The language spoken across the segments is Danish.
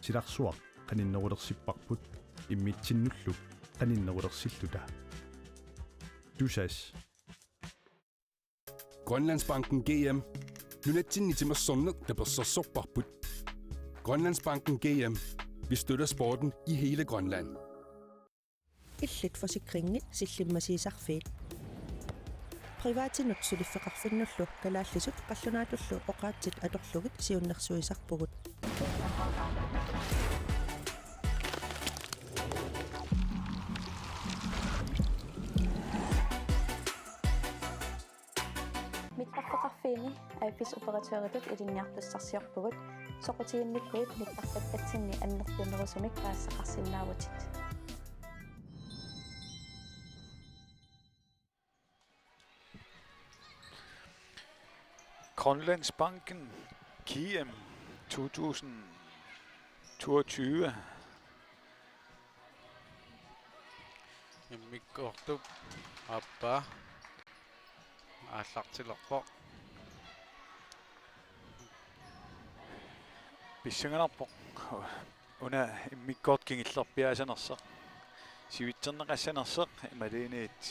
tilarsuaq qaninnerulersippaqput immitsinnulluk qaninnerulersilluta tusas Grønlandsbanken GM. Lunettin itimassonnuk taperssorsorparput. Grønlandsbanken GM. Vi støtter sporten i hele Grønland. Illit forsikringi sillimasiisarfiit. Privatinutsuliffeqarfinnullu kalaallisut qallunaatullu oqaatsit atorlugit siunnersuisarpugut. Mittarfeqarfiini aipis-operatøritut ilinniartussarsiorpugut soqutiinnikkuit mittartattatsinni annertunerusumik paassaqarsinnaavutit. Grønlandsbanken KM 2022. Immikortup appa аллартилерпо Bissanganarpo una immikkoort kingillerpiaasanerseq sivitserneqassanerseq imaliiniit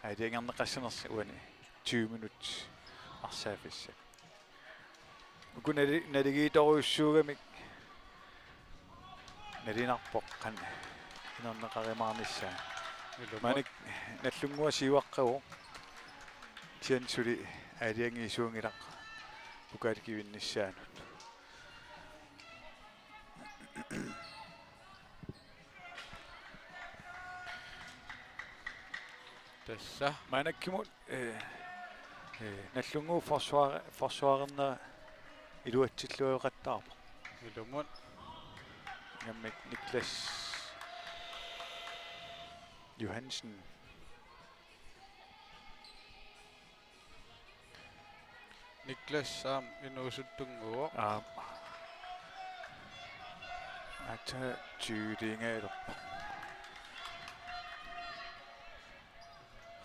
aaliangarneqassanersi uani 20 minut arsaafissak ukunali naligiitoruussuugamik nalinarpoq qan inerneqarimaarnissaa manik nallungua siuaqqagu tiansuli aaliangiisuungilaq ukaalikivinnissaanut тасса манаккимут наллунгуу forsvaarerna iluatsillуйоqattaarpo илумут Jamen Niklas Johansen. Niklas Sam inusuttunguo Ata tydingalu.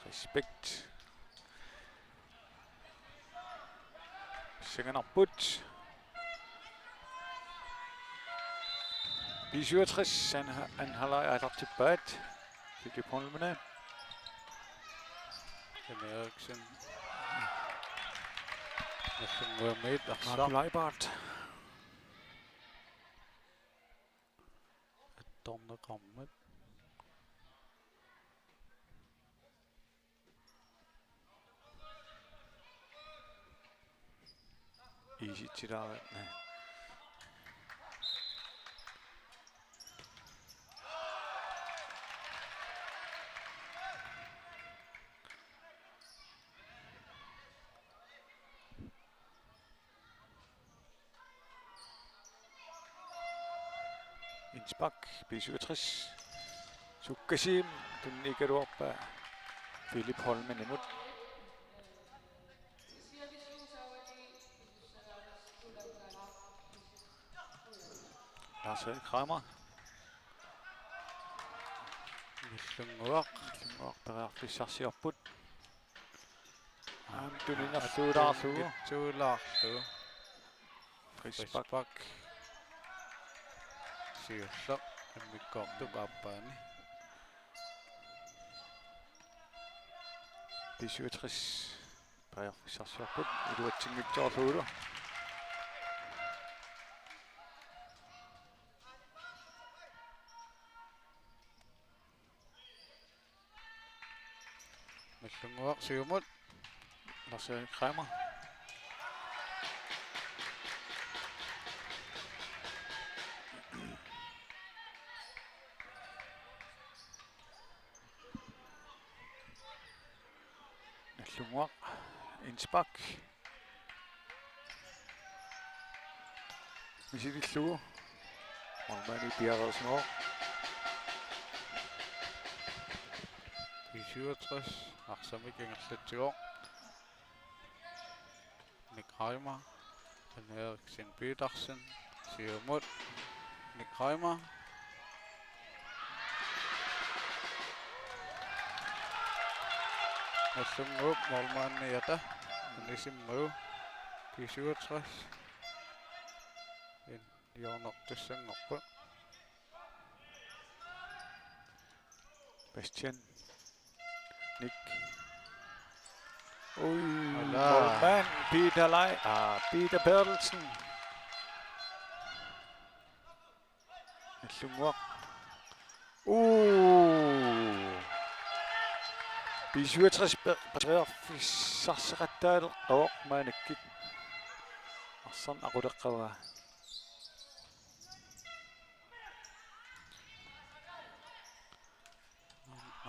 Respekt. Singanarput. B67, han holder alertilbage. Philip Holmene. Ken Eriksen nallunguа мит Mark Leibart. attorneqarmat Easy til der. Innsbak, B67. Sukkasim, Tunnigaruarpa, Philip Holmen imod. Lars Kramer. nallunguaq Berartissarsiorput. Tunninnerluudaarlugu. tuulaarlu Frisbak. siulleq immikkortup appaani B67. Berartissarsiorput. Iluatsingitsoorluudu. nallunguaq siumut Lars Kramer. Nallunguaq Innsbak. Misilillugu. Ormani Bjerredsnår. 67 arsamik ingerlatsigo Nick Reimer Ken Eriksen Petersen siumut Nick Reimer nallunguup mormaanniata nisimmu 67 Jornortussanngorpu. Bastian. Nick. Ui, Voilà. målmand Peter Peter Bertelsen. Allunguaq. B67 fissarseqattaale qavormaanakkit. Arsan aquleqqava.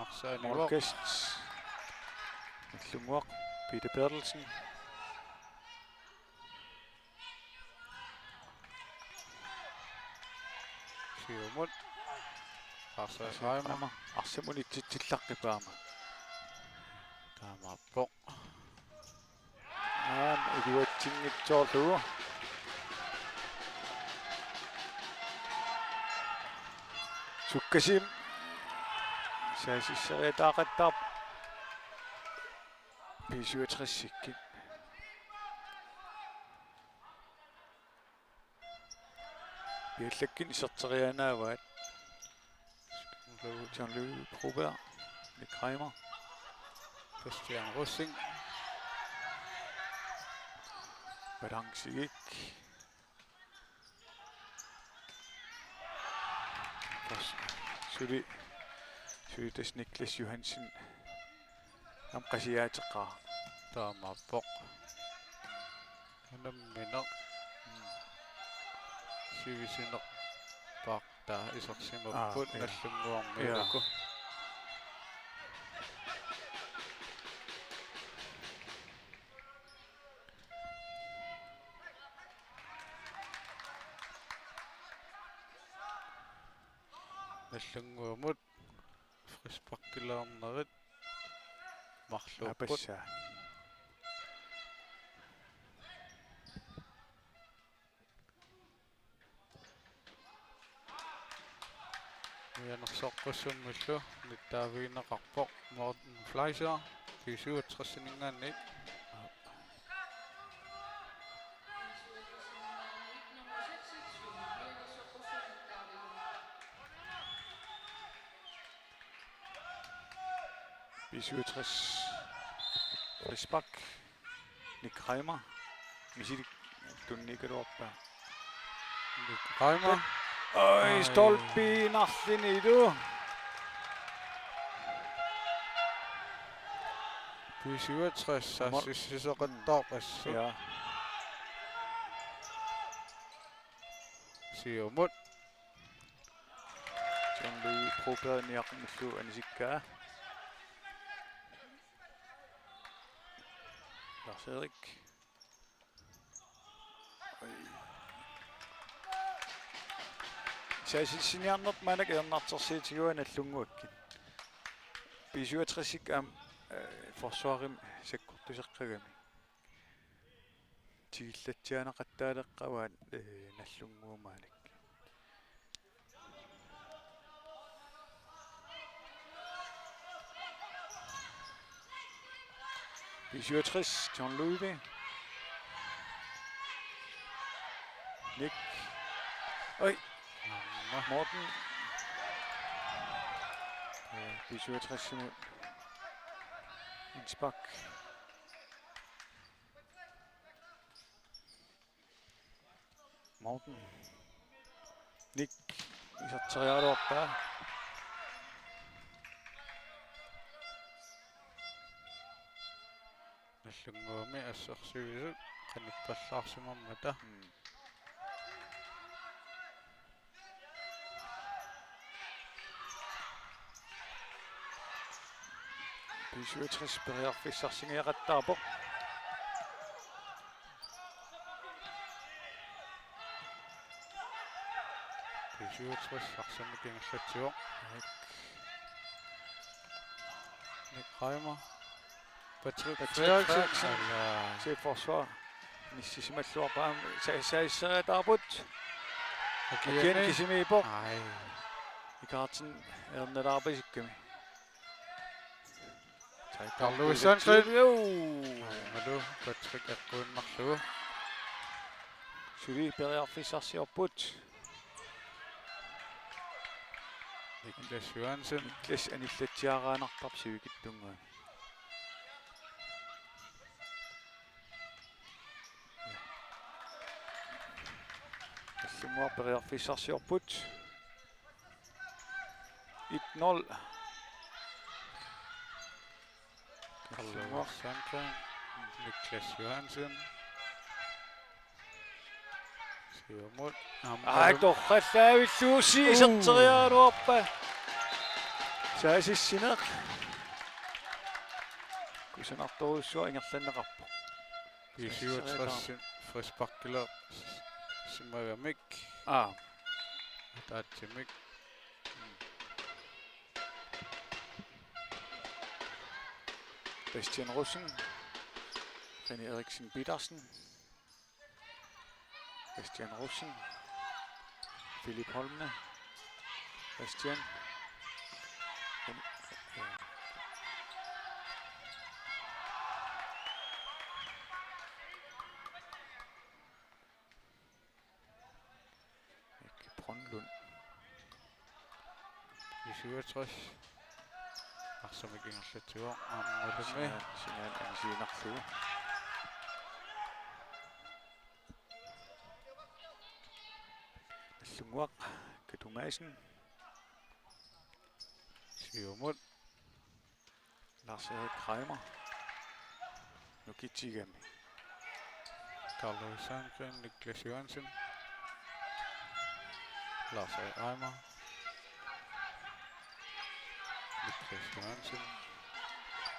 Arsaanivuaq. Orkest. Allunguaq Peter Bertelsen. Siumut. Arsaaqaima. Arsamuni tillaqqipaama. Taamappoq. Iluatsinngitsoorlugu. Sukkasim. Saasisseriataaqattaar. B67-sikki. Biallakkin iserterianaavaat. Jean-Louis Probert. Nick Reimer. Christian Russing. Balancegik. Sulitas Niklas Johansen. Amqasiaateqqaa. Taamappoq. Nammineq. Sivisineq paaqtaa isersimapput nallunguarmiuku. Nallunguamut frisparkilaarnerit marluupput. Apassaa. Uyanersorqussummillu nittaaviineqarpoq Morten Fleischer 67-ningaanni. B67 Frisbak. Nick Reimer. Misidik tunnikkeruarpa. Nick Reimer. Oi, stolpi narlinidu. B67 saassiseqattaarpassu. Ja. Siumut. Jean-Louis Probert niaqmullu anisikkaa. Lars-Erik. Saasissiniarnert manak eernartersiitiguan allunguakkin. B67-ik forsvarim sakkurtuseqqagami. Tigillatsianaqattaaleqqavaat nallunguumaanik. B67 Jean-Louis. Nick. Oi. Morten. B67 imod. Innsbak. Morten. Nick. Iserterialuarpaa. Nallunguami assersuisut qanippallaarsimammata. B67 periarfissarsingiaqattaapoq. B67 arsammikingerlatsiuq. Nick Reimer. Patrick Frederiksen. Se forsvar. Nississimalluarpaam saisseriataarput. Again kisimiipoq. Ai. Ikartsen ernalaarpasikkami. Carlo Sandgren. Malu Patrick akkuunmarlugu. Syli periarfissarsiorput. Niklas Johansen. Niklas anillatiaraanartarp sivikittungaa. Allumua periarfissarsiorput. 1-0. Allumua Sandgren. Niklas Johansen. Siumut. Torrallaavilluusi iserteriaanuarpa. Saasissineq. Kusanartoruussua ingerlanneqarpu. 67 Frisparkler Simagamik. Taatsimik. Christian Russen. René Eriksen Petersen. Christian Russen. Philip Holmne. Christian. Brøndlund. 67. Aksamik ingerlatior. Ammalame. Signal anisiinarlugu. Allunguaq Katumaisen. Siumut. Lars-Erik Kreimer. Nukitsigami. Carlos Sandgren. Niklas Johansen. Lars-Erik Kreimer. Niklas Johansen.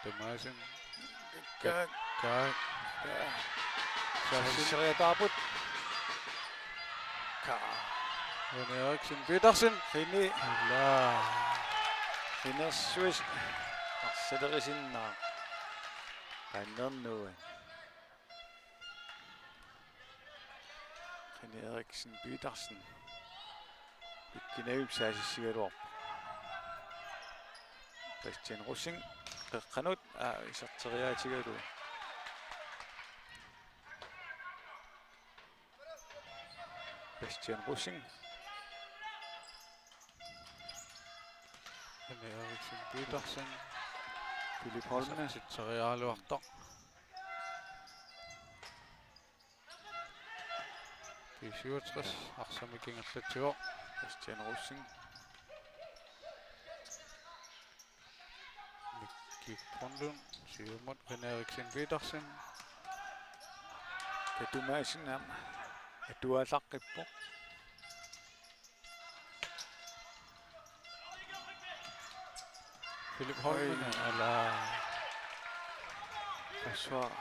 Demaisen. Gag. Seriadabut. René Eriksen Petersen. René. René Suis. Arsederisinna. Rannernua. René Eriksen Petersen. Pikkinavipsaasissigaluarpa. Christian Russing. Qeqqanut isarteriaatigalu. Christian Russing. René Eriksen Petersen. Philip Holmne. Sitteriaaluartar. 67. Aksamik ingerlatior. Christian Russing. Mikki Brøndlund. Siumut. René Eriksen Petersen. Katumaisen ham. Atualaqqippo. Philip Holmne. Forsvar.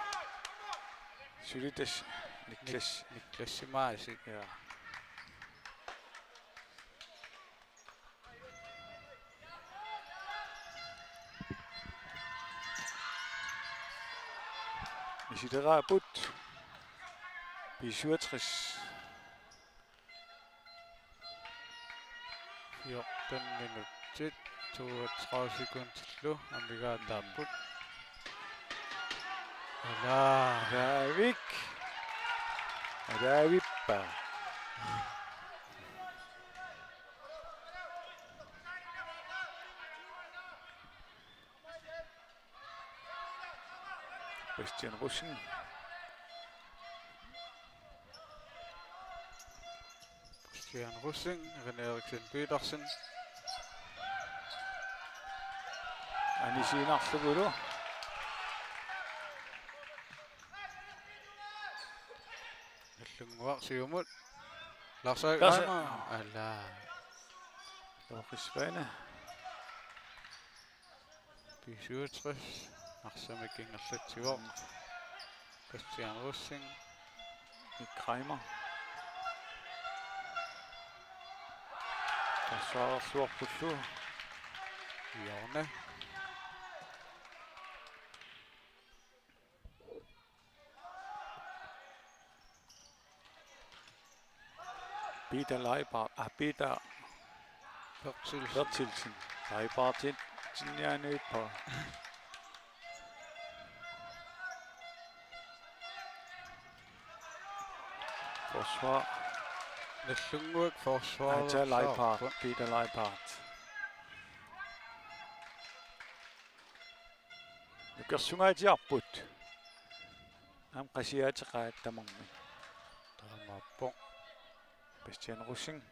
Sylitas. Niklas. Niklas Simaisik. Ja. Isiderabut. 67. 14 minutter. 32 sekunder til slut. Amiga Dabut. Ravik. Ravippa. Christian Russen. Christian Russing. René Eriksen Petersen. Anisiinarlugulu. Allunguaq Siumut. Lars-Erik Kreimer. Lorisvane. 67. Aksamik ingerlatior. Christian Russing. Nick Kreimer. Forsvarersuorpullu. Jorne. Peter Leibar. Peter Bertilsen. Leibar til Tinjanøypa. Forsvar. Nellunguak forsvar. Aja Leipart. Peter Leipart. Nukersungaati arput. Am qasiateqaattamarmi. Taamappo. Bastian Russing.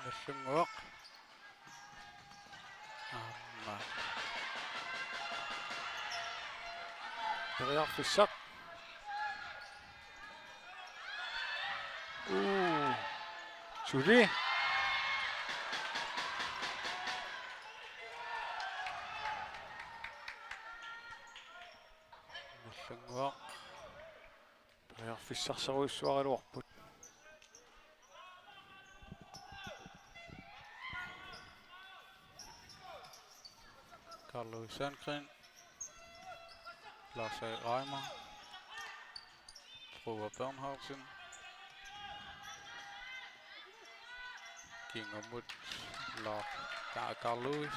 Nellunguak. Amma. Perrier Fissak. Suri. Nellunguak. Perrier Fissarsaruissuaraluarput. Carlo Sandgren. Lars A. Reimer. Roger Bernhardsen. Ginger mod Carl Lewis.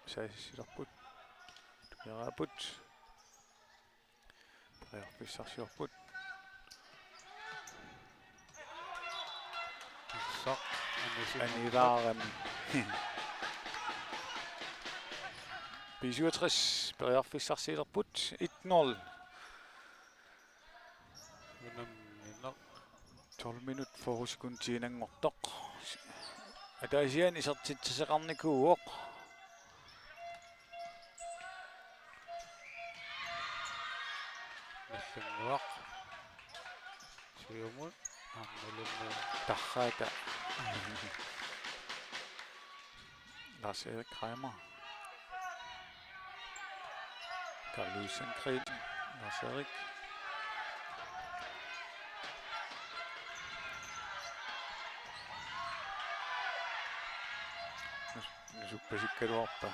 Saasisilarput. Tukiaraaput. Perrier Fissarsiorput. Sok. Anivaarem. B67. Perrier Fissarsilerput. 1-0. 12 minut for sekuntiinangortoq. Ataasian isertitsaseqarnikuuoq. Nellunguak. Siumut. Ammelungu. Tarraata. Lars Erik Reimer. Carl Sandgren. Lars Erik. Nusuppasikkaluarpa.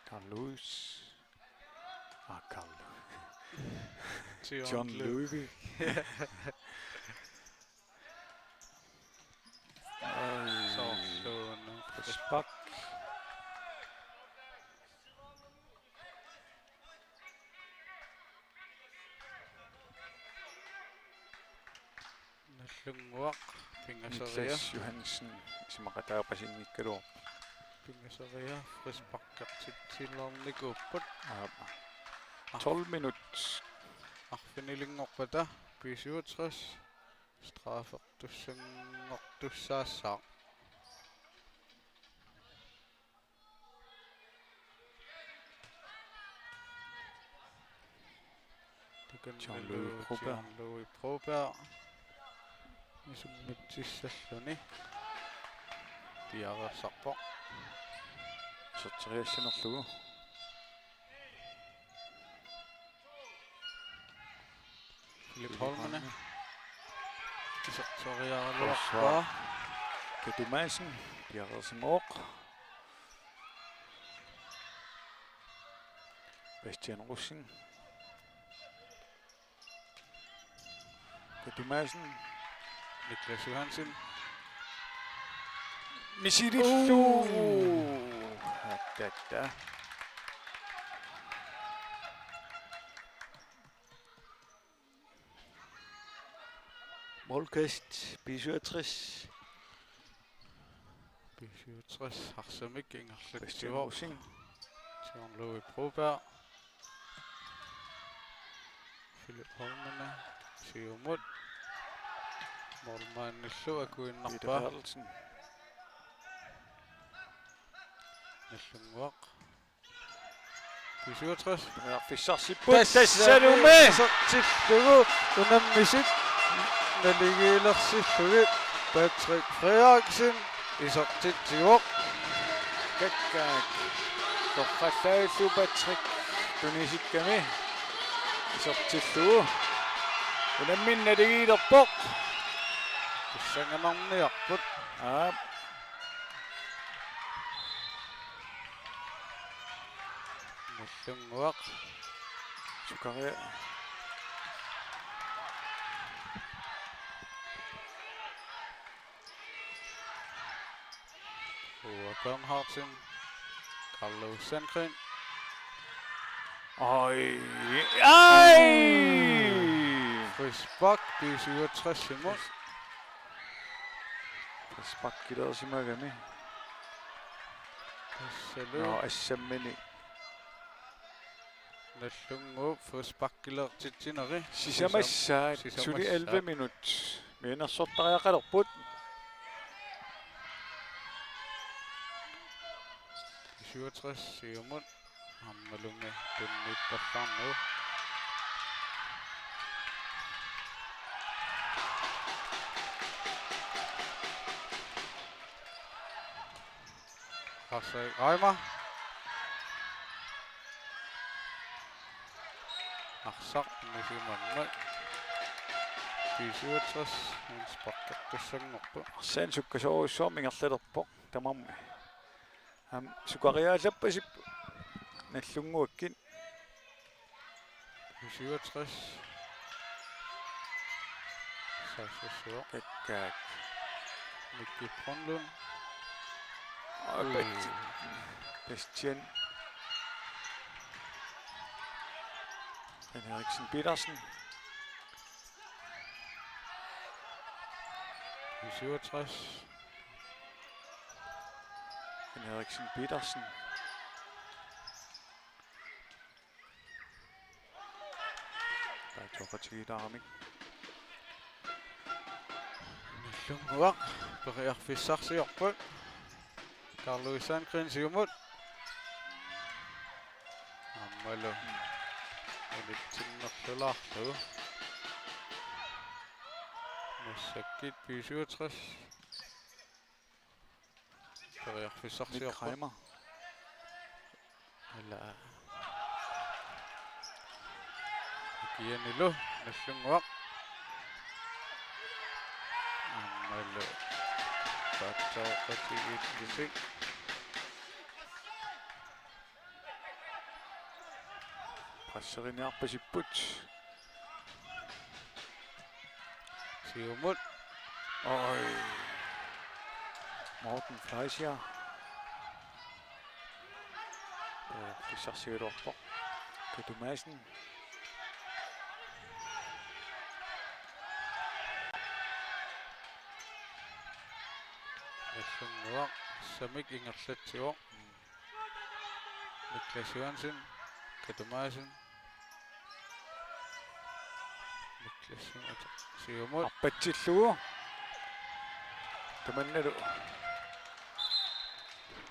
Carl Lewis. Carl. John Louis. Spak. Nellunguak. Pingasaria. Niklas Johansen. Simaqataaqasinnikkaluor. Pingasaria. Frisparkartitilornikupput. 12 minut. Arfinilingorpata. B67. Straffertussangortussaassaa. Jean-Louis Proberg. Isummitsissalluni. Piarassarpo. Sorteriassanerlugu. Philip Holmene. Sorteriaraluarpa. Katu Madsen. Piarasimooq. Bastian Russing. Katu Madsen. Niklas Johansen. Misilillu. Hattata. Målkast B67. B67 Harsamik Bastian Ingerlitsivor. Russing. Jean-Louis Proberg. Philip Holmene. Siumut. Målmand Akuinnarpa. Peter Bertelsen. Nellunguaq. B67. Perrier Fissarsipput. Tassalume. Sortillugu unammisit. Naligiilersillugi. Patrick Frederiksen. Isortitivoq. Kakkaak. Torrallaaillu Patrick. Tunisikkami. Isortillugu. Unamminnaligiilerpoq. Kussangamarniarput. Nellunguaq. Sukaria. Og Bernhardsen. Carlo Sandgren. Ej! Frisbak, det er 67 i mål. Frisbak gider også i magami. Salø. Assamini. Nallungu, Frisbak gilder til Tineri. Sisamassa, tuli 11 minut. Mena sottariaqalerput. 67 i mål. Hammalunge, den midt af nu. Rasai Reimer. Aksar, med Simon 67, en sparker på sangen oppe. Sansukka soo suomingerlalerpo tamammi. Sukariaallappasip nallunguakkin 67. Så kakkaak. Mikki Brønlund. Bastian Henriksen Petersen. 67. Henriksen Petersen. Der er Tokachi Darami. Nallunguaq, periarfissarsiorput. Carlo Sandgren siumut. Ammalu. Elittinnerlularlu. Massakkit 67. Periarfissarsiorput. Kreimer. Eller Gianillo, Nallunguaq. Ammalu. Tokachi. Presserinerpasipput. Siumut. Oj. Morten Fleischer. Det ser sikkert op på. Peter Madsen. Nallunguaq, Samik Ingerslet til år. Niklas Jørgensen. Peter Madsen. Niklas Jørgensen. Siumut. Appatsillugu. Tamannalu.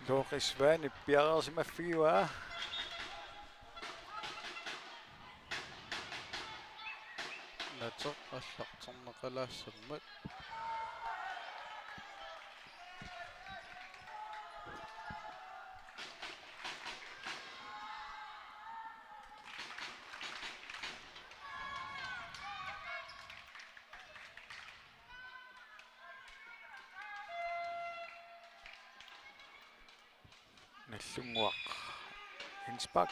Loris Vani Bjergersimaffiua. Nator allartorneqalaassammat. Nallunguaq. Hensbak.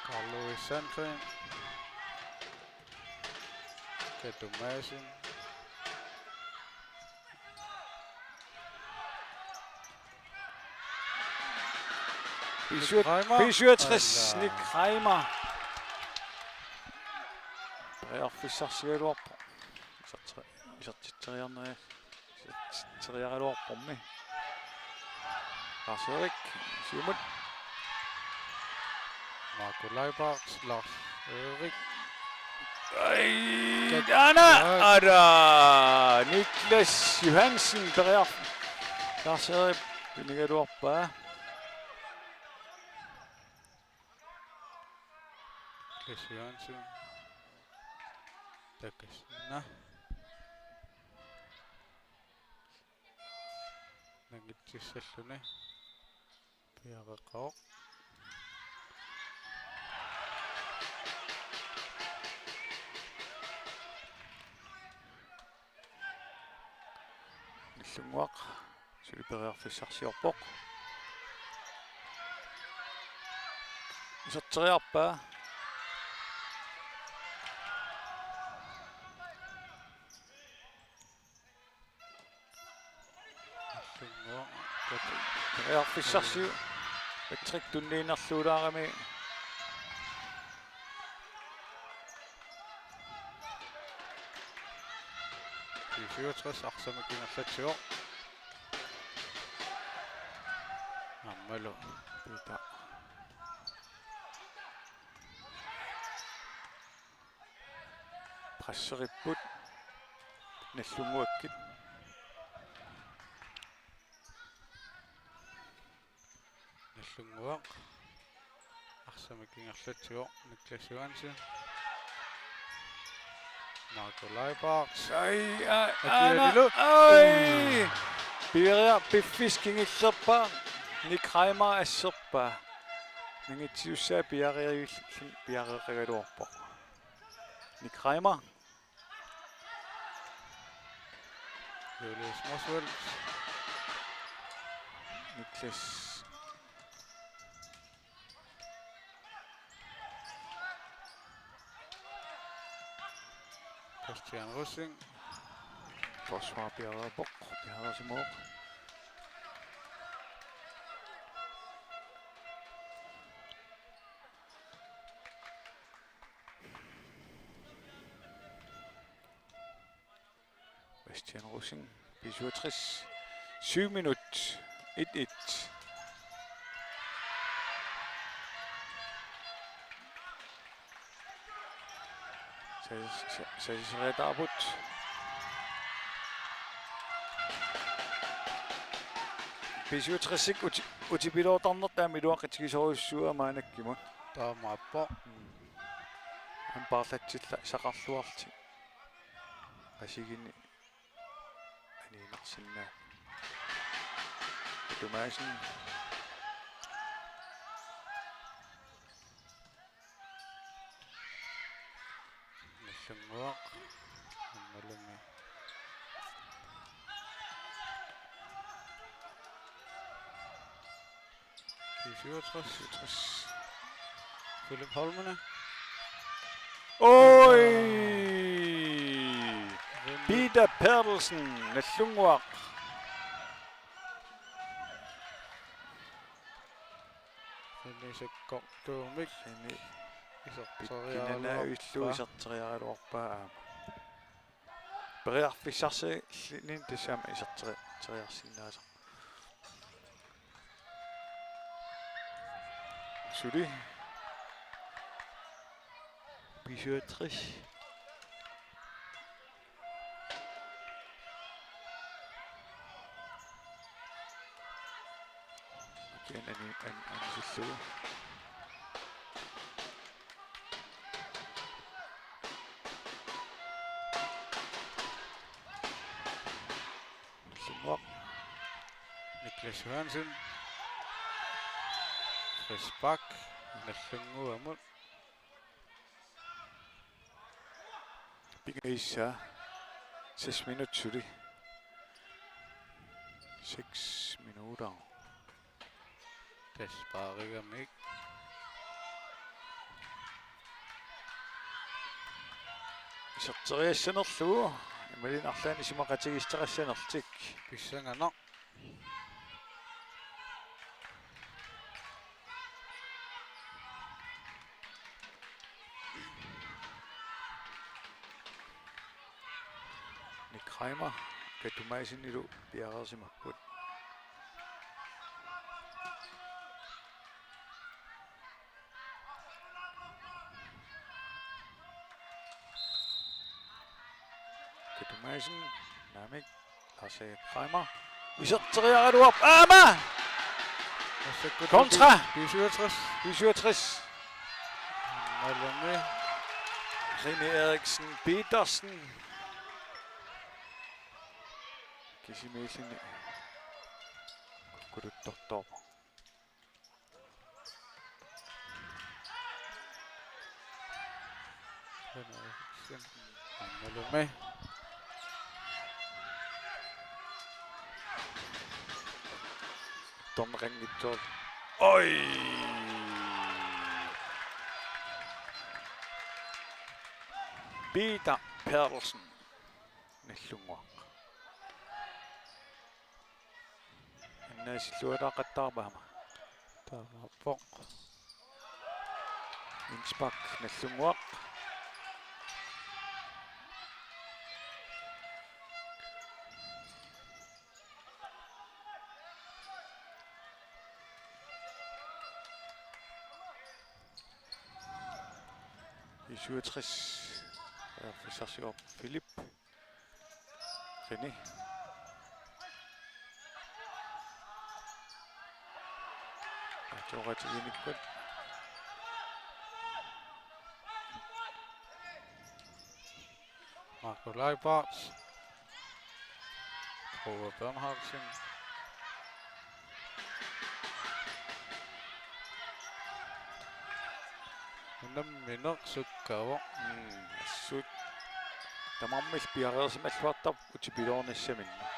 Carlo Sandgren. Peter Madsen. P67 Nick Kreimer. Periarfissarsialuarpo. Isartiteriarluarpommi. Lars Erik Simon. Marco Leibart, Lars Erik. Anna Ada Niklas Johansen Pereira. Lars Erik Binigaluarpa. Niklas Jørgensen. Takasna. Nangitsissallune. Piareqao. Nallunguaq. Suliperiarfissarsiorpoq. Isarteriarpa. Rearfissarsiu Patrick tunniinerluulaarami 64 Arsamakkingerlatsior. Ammalu Pita Prasseripput nallunguakkit nallunguaq Arsamakkingerlatsior Niklas Johansen. Marco Leibox. Oi! Biria biffiskingisserpa Nikhaimer asserpa. Ningitiussa biariagaluorpo. Nikhaimer. Julius Moswell. Niklas Christian Russing. forsvar biarabok biarasimor. Christian Russing, 67, 7 minut, 1-1. Så Redabut. Pisuutrissik utipilootarnertaa miluaqitigisoruissuamaanakkimun. Taamaappo. Han parlatilla saqarluarti. Qasigini aniinarsinnaa. Tumaasin nallunguaq. Ammalumi. Philip Holmene. Oi! Peter Perdelsen, nallunguaq. Nisakkortuumik. Kinana illuiserteriaruorpaa. Periarfissarsi tassaama iserteriarsinnaasa. Suli. 67. Igen en sillu. Niklas Johansen. Chris Bak. Nallunguamut. Isa 6 minut suli. 6 minutter. Desparigamik. Iserteriassanerlugu. Imalinarlaani simaqatigisterassanertik. Pissangana. Nikhaimer katumaisinnilu piarersimapput. Katumaisen namik Lars Nikhaimer. Iserteriaraluarp Ama! Kontra! 67. Ammalumi. Rene Eriksen Petersen. Kisimilini kukuduttortorpo. Ammalumi. Domringittor. Oi! Peter Perdelsen. Nallunguaq. иннаасиллуалаақаттаарпаама таамааппоқ инспак наллунгуақ i 67 Fisarsior Philip René Atoratilinikut Marco Leibarts Ove Bernhardsen Nammineq sukkaavo assut tamammill piareersimalluartar utipilornissaminna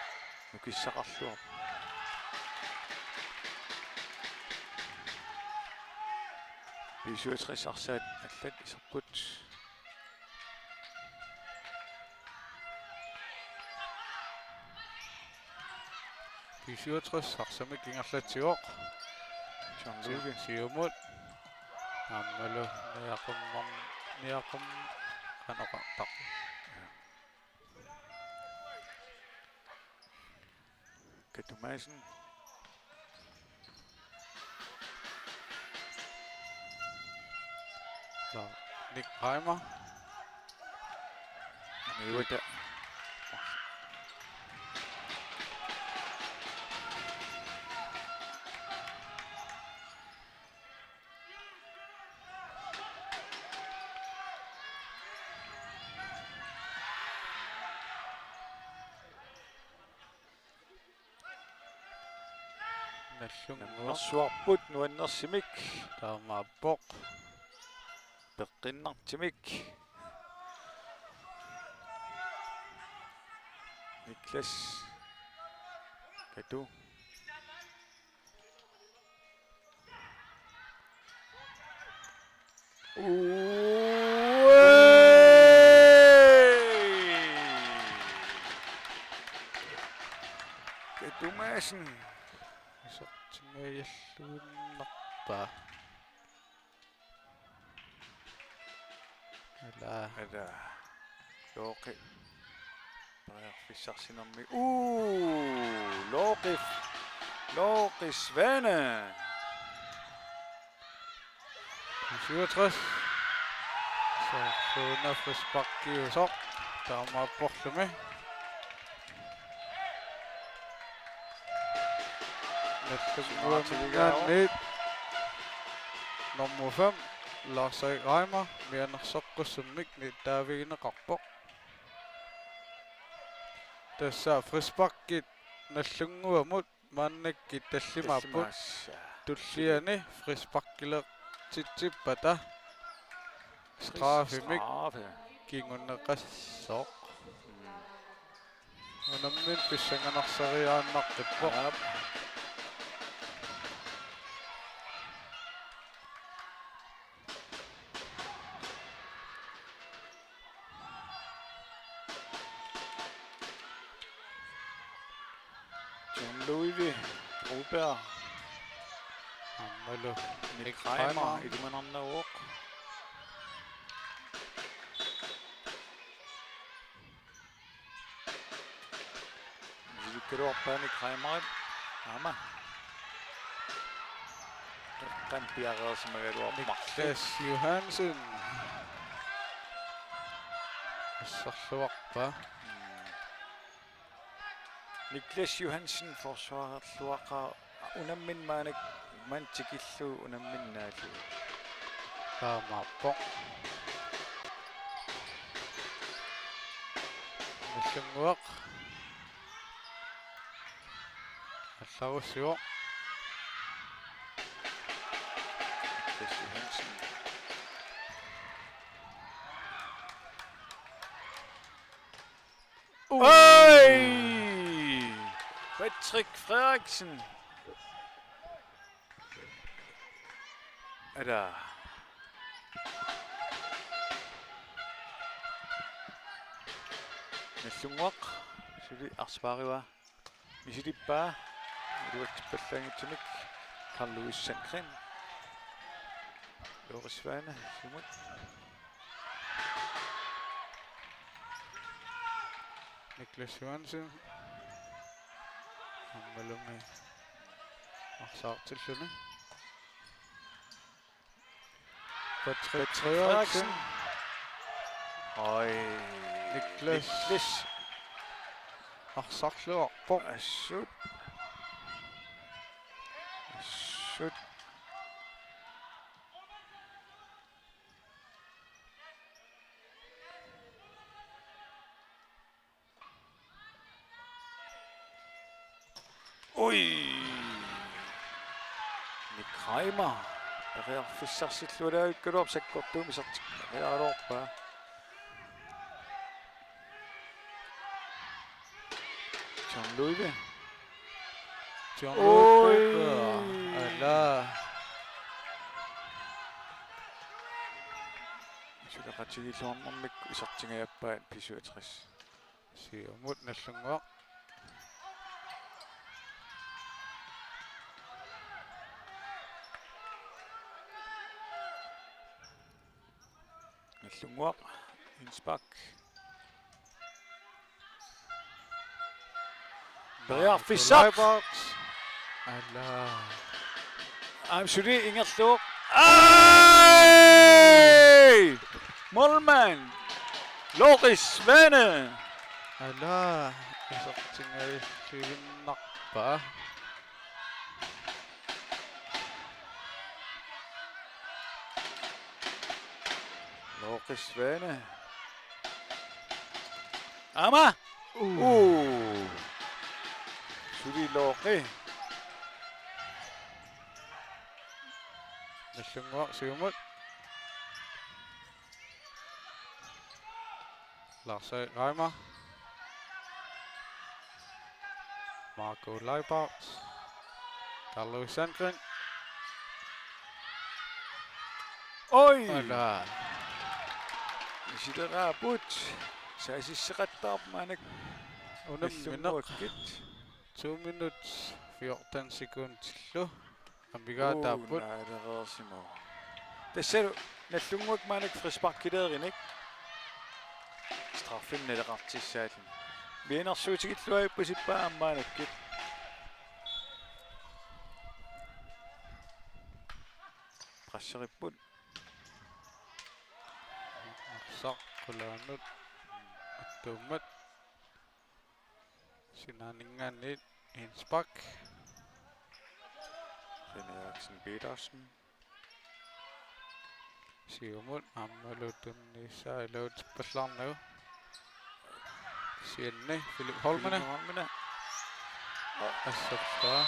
nukissaqarluar P67 arsaat allat iserput P67 arsamik ingerlatsigoq John siumut аммалу ниақум канақартақ Katumaisen la Nick Heimer niuta наллунгуа Narsuarput nuannersimik таамааппоқ peqqinnartimik Niklas Katu Katumasen сортимаяллууннарпаа Ada Loqi Fissarsinermi Loqi Svane 67 så fundet frisbakke så таамааппорлуми наллугуамигаанниит nummer 5 Lars Reimer мианерсоққуссуммик ниттаавигинеқарпоқ тасса фрисбаккит наллунгуамут мааннакки таллимааппут туллиани фрисбаккиле титсиппата страфимик кингуннеқассоо анаммин писсанганарсариааннартиппоқ Louis Broberg аммалу Nick Reimer илуманарнауоқ Викторопа Nick Reimer ама kan piareersimagalуармар Niklas Johansen ассарлуарпа Niklas Johansen forsvarerluaqa unammin maanak mantikillu unamminnaallu таамааппоқ наллунгуақ алларуссио Niklas Johansen Patrick Frederiksen Ada Наллунгуақ сули арсваариуа мисилиппаа Uduatippallaangitsunik Carl-Louis Sandgren. Loris Svane, Simon. Niklas Johansen. Hammalungi. Arsartilluni. Patrick Frederiksen. Oi. Niklas. Arsartlu Arpok. Assut. Oi. Nick Reimer. Rearfissarsilluudaa ukkaluap sakkortuumisartik. Reaalorpaa. John Louis. John Louis. Ala. Suleqatigilluarnermikku isartingajappaat pisuatris. Siumut nallunguaq. Nallunguaq. Inspark. Rearfissaq. Ala. Amsuli ingerluuq. Ai! Målmand. Loris Svane. Ala. Isartingajilluinnarpa. Loris Svane. Ama. Suli Lori. Nallunguaq siumut. Lars-Erik Reimer. Marco Leibart. Carl-Louis Sandgren. Oi! Ala. Isideraput. Saisisseqattaarpumaanak. Unammineq. 2 minutes 14 sekundillu. Ambigaa taapput. Naadereersimo. Tassalu nallunguak maanak frisparkileerinik. Straffinnelerartissaalun. Miinersuutigilluaippusippaa ammaanakkit. Qasseripput. Arsaqulaanut. Attuummat. Sinaaningaanniit Inspark. René Petersen. Siumut ammalutunniissaa iluutipallarnagu. Sianni Philip Holmene. Assapaa.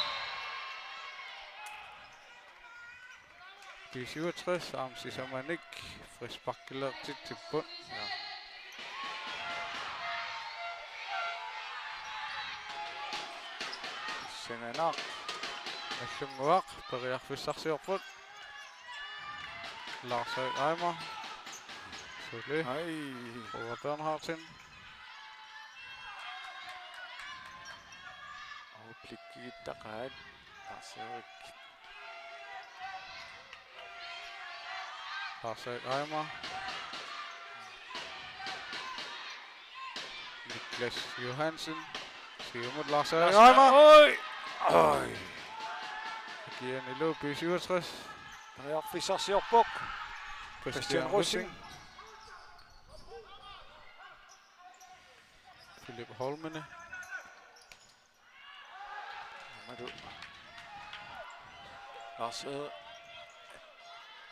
67 Amsisamanik frisparkilertit tipput. Senganak. Nallunguaq periarfissarsiorput. Lars-Erik Reimer. Suli. Ai. Robert Bernhardsen. Plikkigittaqaat. Lars-Erik. Lars-Erik Reimer. Niklas Johansen. Siumut Lars-Erik Reimer. Oi! Oi! Giver en ilu 67. Rearfissarsiorpuk. Christian Russing. Philip Holmene. Lars-Erik.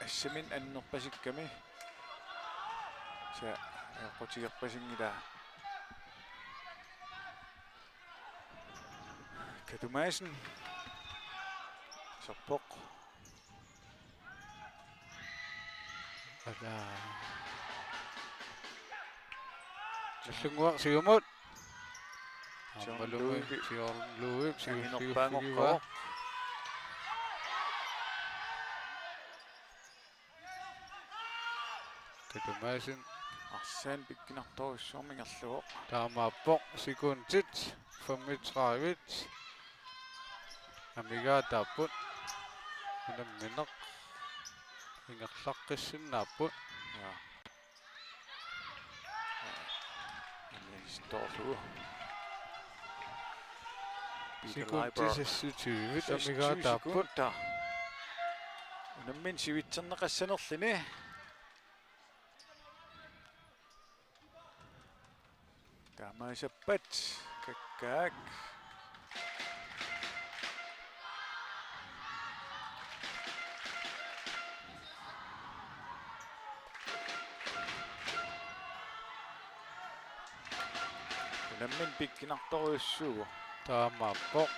Assamin annerpasikkami. Sa qutigerpasingila. Katumaisen. Serpok. Ala. Nallunguaq siumut. Ammalungi John Louis Anginerpaangorqaroq. Katumaisen. Arsan pikkinartorissuarmingerluoq. Taamaappoq sekundit 35. Amiga taput. Minak. Ingaklakisin naput. Ja. Står du. Sekundi 26. Amiga taput. Unammin sivitserneqassanerlini. Taamaisappat kakkaak. Unammin pikkinartoruissuugu. Taamappoq.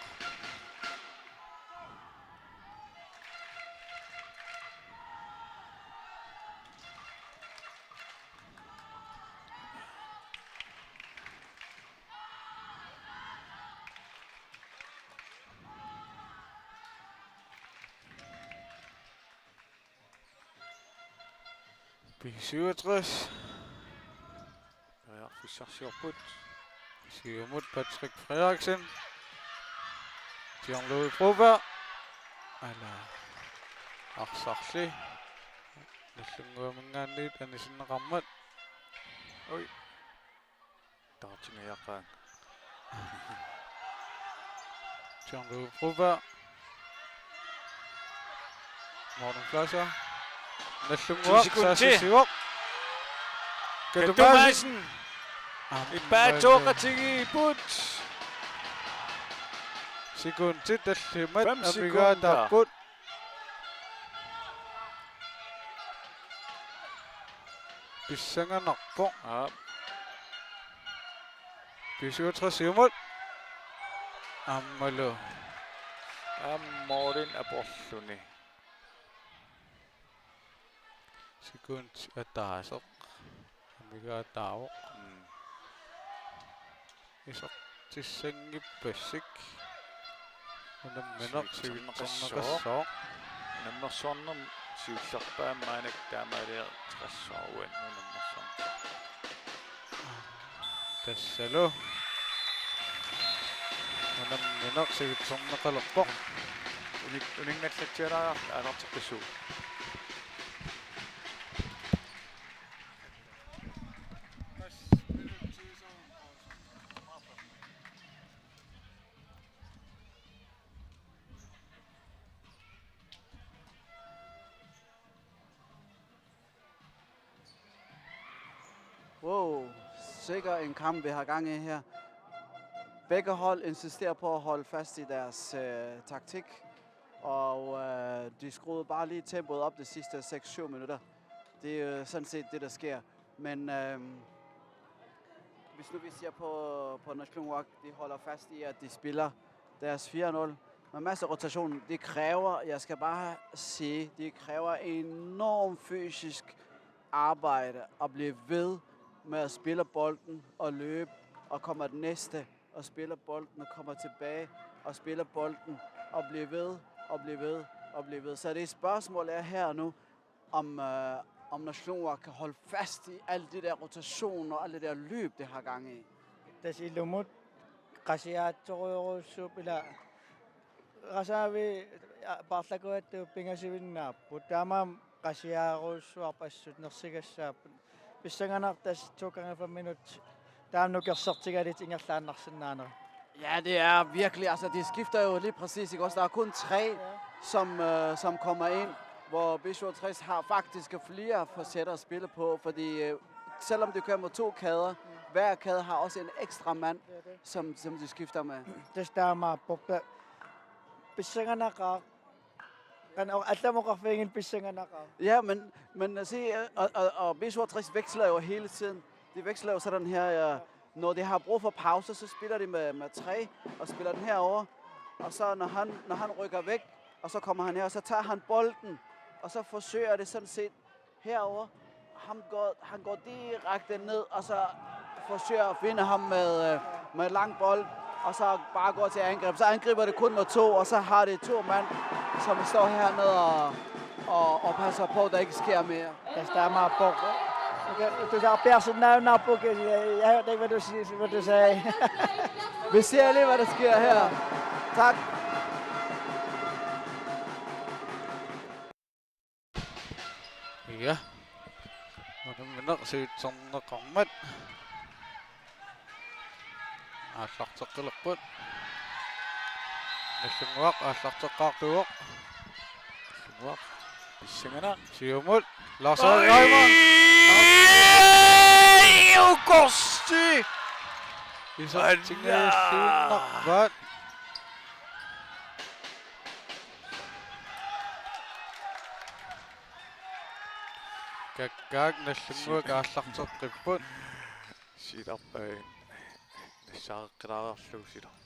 P67. Ja, fissarsiorput. Siumut Patrick Frederiksen. Jean-Louis Broberg. Arsarli. Nallunguamangaanniit anisinneqarmat. Oi. Tartinayaqaan. Jean-Louis Broberg. Morten Flasser. Nallunguaq saasisiuaq. Katumaisen. Ippaatuoqatigi put. Sekundi tallimat 5 Amiga sekunder. tapput. Pissanganarpoq. Ja. P67 siumut. Ammalu. Morten aporluni. Sekundi ataasoq. Amiga taavoq. Isoq tissangippassik. Unammineq sivitserneqassooq. Nammersornum siullerpaamaanak taamaaliaq tiqassuaruan unammersorn. Tassalu. Unammineq sivitserneqalerpoq. Uningallatsiaraaq alartiqqisuu. Wow, sikker en kamp, vi har gang i her. Begge hold insisterer på at holde fast i deres taktik, og de skruede bare lige tempoet op de sidste 6-7 minutter. Det er jo sådan set det, der sker. Men hvis nu vi ser på Nashlunuaq, de holder fast i, at de spiller deres 4-0 med masser af rotation. Det kræver, jeg skal bare sige, det kræver enormt fysisk arbejde at blive ved med at spille bolden og løbe, og kommer den næste og spiller bolden og kommer tilbage og spiller bolden og bliver ved og bliver ved og bliver ved. Så det spørgsmål er her nu, om Nashlunuaq kan holde fast i alle de der rotationer og alle det der løb, det har gang i. Tasilumut qasiaatsoruyorussuup ila qasaavi parlakuattu pingasivinnaappu taamaam qasiaaruussuarpassut nersigassaappu pissanganartas 2 minut taamnukersertigalit ingerlaannarsinnaanera. Ja, det er virkelig, altså de skifter jo lige præcis, ikke også? Der er kun 3, som kommer ind, hvor B67 har faktisk flere facetter at spille på, fordi selvom de kører med 2 kæder, hver kæde har også en ekstra mand, som de skifter med. Det stammer på pissanganaqaq kan allamuqarfiingil pissanganaqaq. Ja, men se, og B67 veksler jo hele tiden. De veksler jo sådan her, når de har brug for pause, så spiller de med 3 og spiller den herover. Og så når han rykker væk, og så kommer han her, og så tager han bolden, og så forsøger det sådan set herover. Han går direkte ned, og så forsøger at finde ham med lang bold, og så bare går til angreb. Så angriber det kun med 2, og så har det 2 mand, som står hernede og passer på, at der ikke sker mere. Det stammer på. Du sagde personalnappu, jeg hørte ikke, hvad du sagde. Vi ser lige, hvad der sker her. Tak. Ja. Manaminersiutserneqarmat. Aallarteqqilerput. Nallunguaq aallarteqqaartuuq. Nallunguaq pissangana. Siumut. Lars Reimer. Ukorsti. Isartingeelluunnarpaat. Kakkaak nallunguaq aallarteqqipput. Silarpaa nassaaqqilаарarluu silar.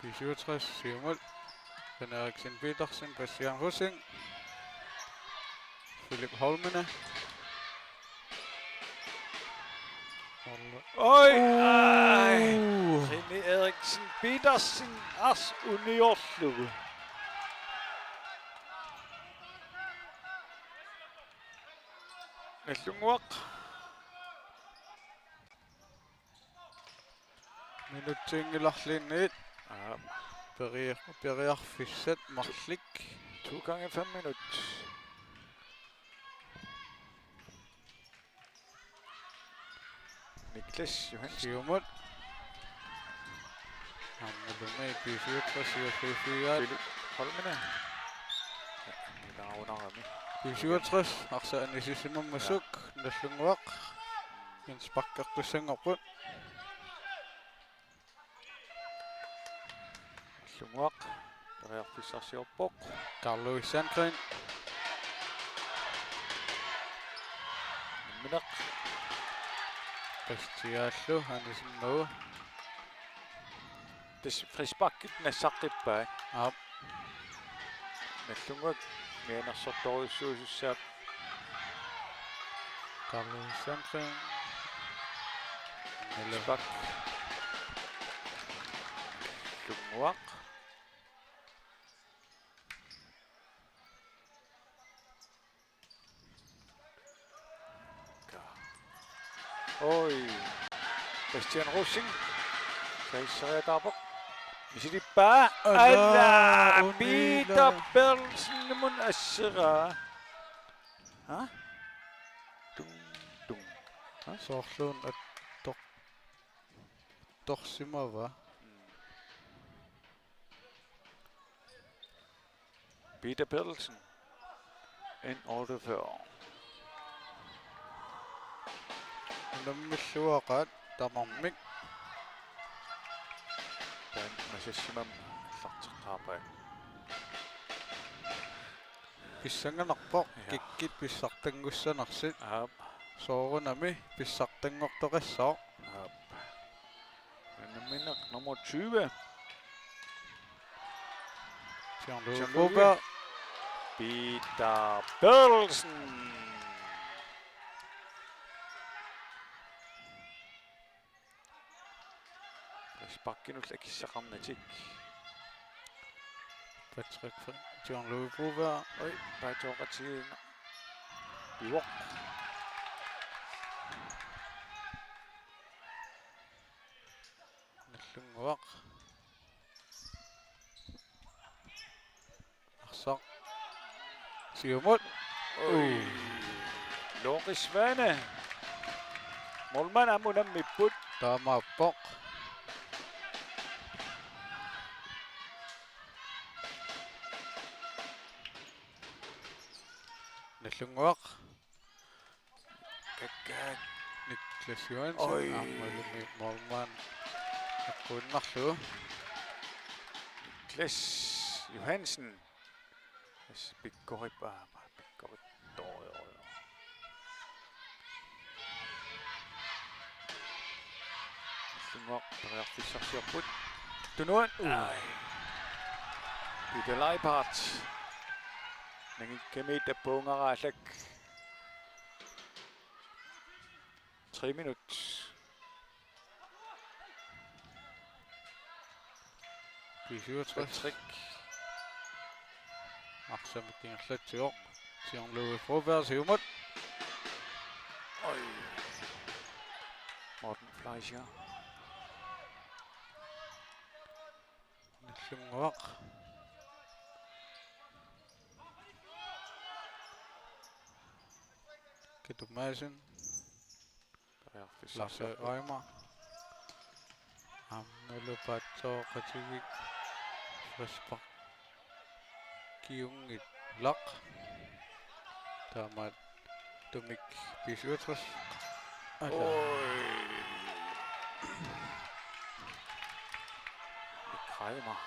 67 Siumut. Ken Eriksen Petersen, Christian Hussing. Philip Holmene. Oi! René Eriksen Petersen as uniorlugu. Nallunguaq. Minuttiingilarliinniit. Periarfissat marlik. 2 gange 5 minut. Niklas Johansen. Siumut. Hammelumi 64. Philip Holmene. Nilaunarami. 67 arsaanisisimam masuk nallunguaq. Inspakkertussangerput. Nallunguaq. Periarfissarsiorpoq. Carlo Sandgren. Mineq. Kristiallu anisimmagu. Des frisbakkit nassaqqippaa. Aap. Nallunguaq mianersortoruissuusussaap. Carlo Sandgren. Frisbak. Nallunguaq. Oi. Christian Russing. Seisariataapok. Misilippaa. Alla! Peter Berlsen mun assera. Ha? Dung. Soorluun torsimava. Peter Berlsen. En 48. Nammilluaqaat tamarmik. Dan masassimam allarteqqaapaa. Pissanganarpoq kikkit pissartangussanarsit. Aap. Soorunami pissartangortoqassao. Aap. Mineq nummer 20. Jean-Louis Peter Berlsen. Frisbakkinus akissaqarnatik. Patrick Jean-Louis Bouvard. Oi, paatoqatigiina. Pivoq. Nallunguaq. Arsaq. Siumut. Oi. Loris Svane. Målmand amunammiput. Taamaappoq. Nallunguaq. Kakkaak. Niklas Johansen. Oi. Ammalumi Målmand. Akkunnarlu. Niklas Johansen. Pikkoripaa. Pikkorittorio. Nallunguaq periarfissarsiorput. Tunuan. Peter Leipart. Nangikkamiit appuungaraallak. 3 minut. Patrick. Arsamikkingerlatsior. Jean-Louis Bouvard siumut. Oi. Morten Fleischer. Nallunguaq. Peter Madsen. Lasse Reimer. Amelo Pato Kativik. Frisbak. Kiungit Lok. Damat Tumik Bisutras. Kramer.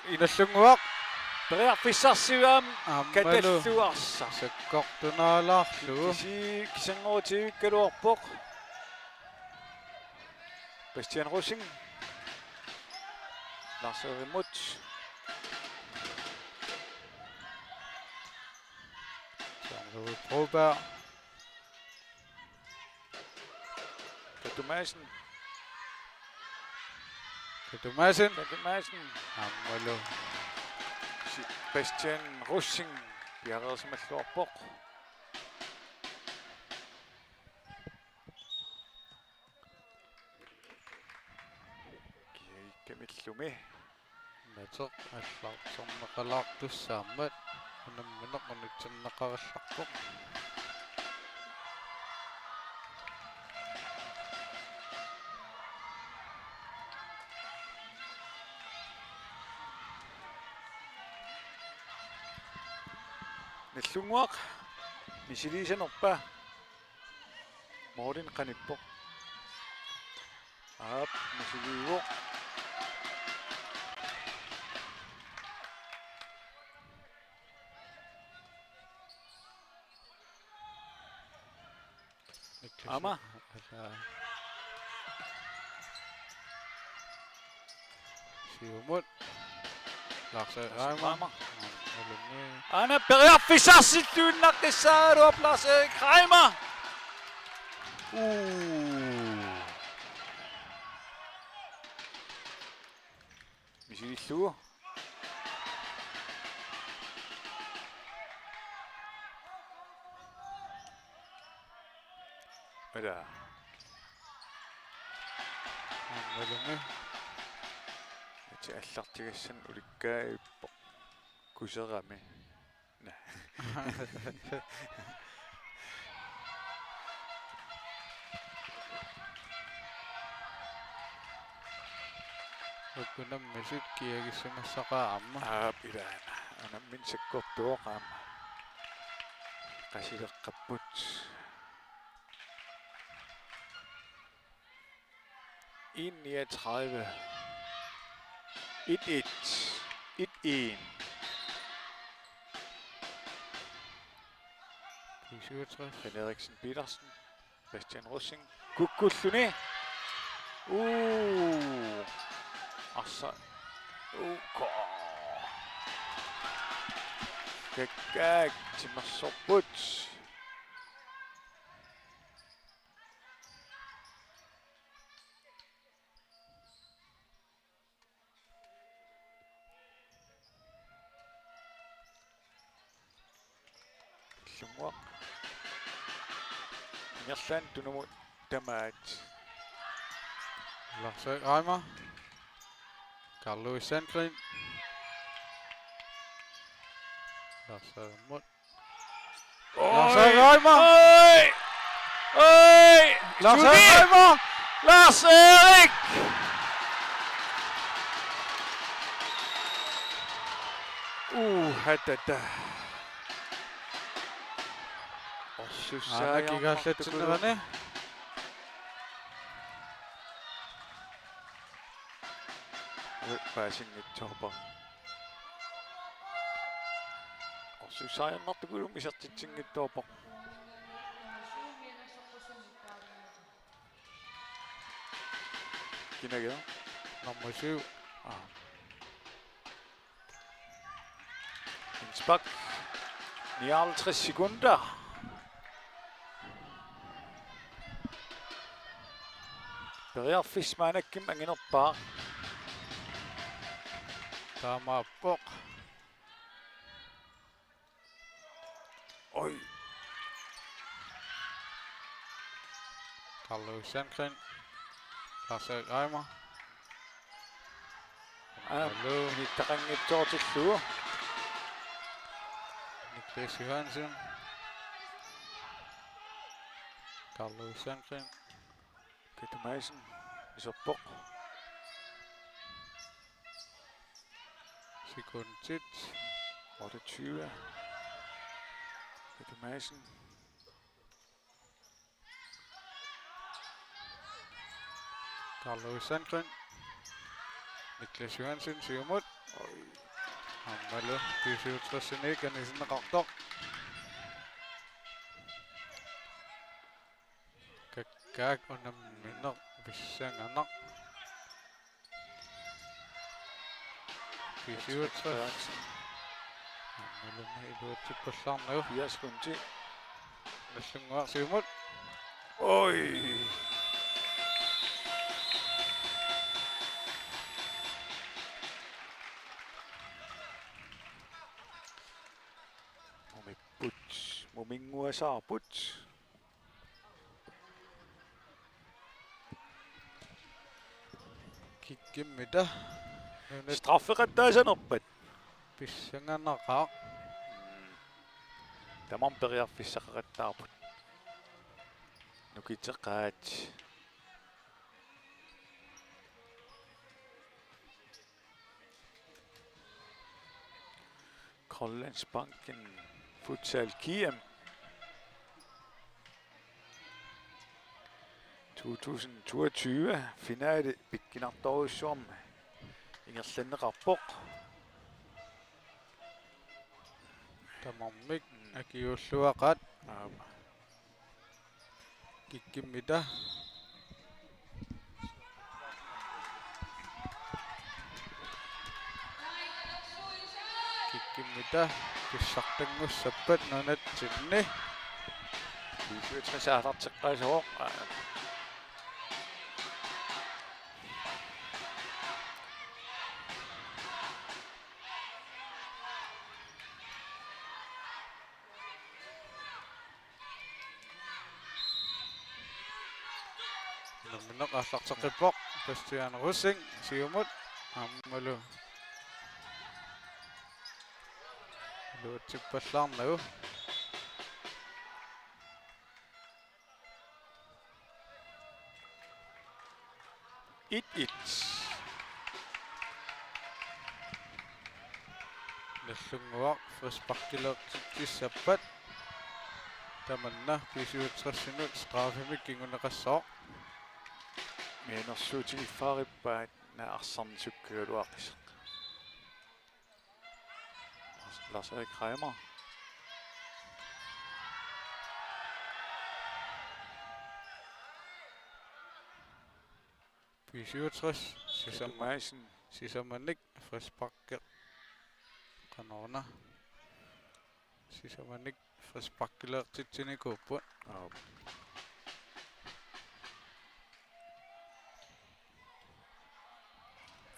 Inasunguak. Brer Fisarsiam. Amelo. Kadelluarsa. Sekkortunaalarlu. Kisangotivikkaluarpoq. Christian Russing. Lars Rimut. Samuel Broberg. Peter Madsen. Peter Madsen. Peter Madsen. Amelo. Christian Russing. Bjerredsmalluarpoq. Kamillumi. Natok allaq sorneqalaartussaammat unammineq unutsanneqarillarpoq. Nallunguaq. Misilisanerpa. Morten Qanippoq. Aap misiliuoq. Ama. Siumut. Lars Reimer. Anna Brer Fisarsilluunnaqqissaaruap Lars Kramer. Misilillugu. Ada. Amelo. Ati allartigassan ulikkaippoq. Kuserami. Nah. Kunam mesut kiagissumassaqaamma. Aapilana. Anammin sakkortuoqaama. Qasileqqapput. 1:39. 1-1. 1-1. Bisutras. Eriksen Petersen. Christian Russing. Kukkulluni. Og så... Gagag til Masoput. Lumwak. Ngerland tunumut damat. Lars Reimer. Carl Louis Sandgren. Lars Rimut. Lars Reimer. Lars Reimer. Lars Erik. Hadda. Anna gigallatsinnerani. Passingittorpa. Susaiannartukulum isartitsingittorpa. Kinagea. Nummer 7. Innsbak. 59 sekunder. Brer Fismanakkim anginerpaa. Tamappoq. Carlo Sandgren. Lars-Erik Reimer. Hallo. Nittaqanngit tortillugu. Niklas Johansen. Carlo Sandgren. Peter Madsen. Isorpoq. Sigurd Tit. 28. Peter Madsen. Carlo Sandgren. Niklas Johansen, Siumut. Hammalu, 67 Ganisen Raqtoq. Kakkak unamminaq vissanganaq. 67. Hammalu iluutipallarnagu. 80 sekunder. Nallunguaq Siumut. Oj! Mumingua saaput. Kikkimida. Straffeqattaasanerpat. Pissanganaqaq. Tamam periarfissaqaqattaarput. Nukiteqaat. Grønlandsbanken Futsal KIEM 2022 finale pikkinartorussum ingerlanneqarpoq Tamarmik akiulluaqat kikkimida pissartangussappat nunatsinni 67 aatarteqqaasuoq namminaq aallarteqippoq Bastian Russing Siumut ammalu luutipallarnagu it nallunguaq frisparkileertissappat tamanna 57 minut strafemik kinguneqassoo mianersuutigiffaarippaat naarсарнисуккагалуаққис Lars-Erik Reimer. Peter Madsen. Sisamanik frisparker qanorna Sisamanik frisparkileertitsinikuupput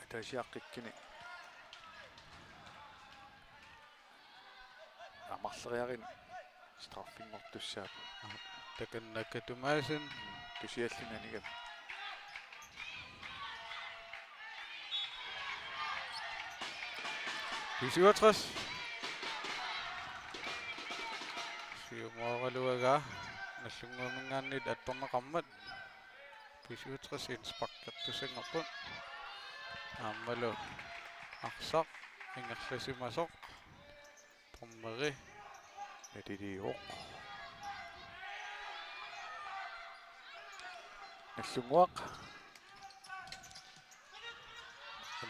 Atasiaqqikkini амарлериарин страффингортуссаап таканнаккатумаасин тусиаллинанигам Писиуатрас сиумооралуага наллунгуумингааннит атторнеқармат писиуатрас инспаккертусангорпут ааммалу арсақ ингерласимасоқ Tommeri Nadidiuq Nallunguaq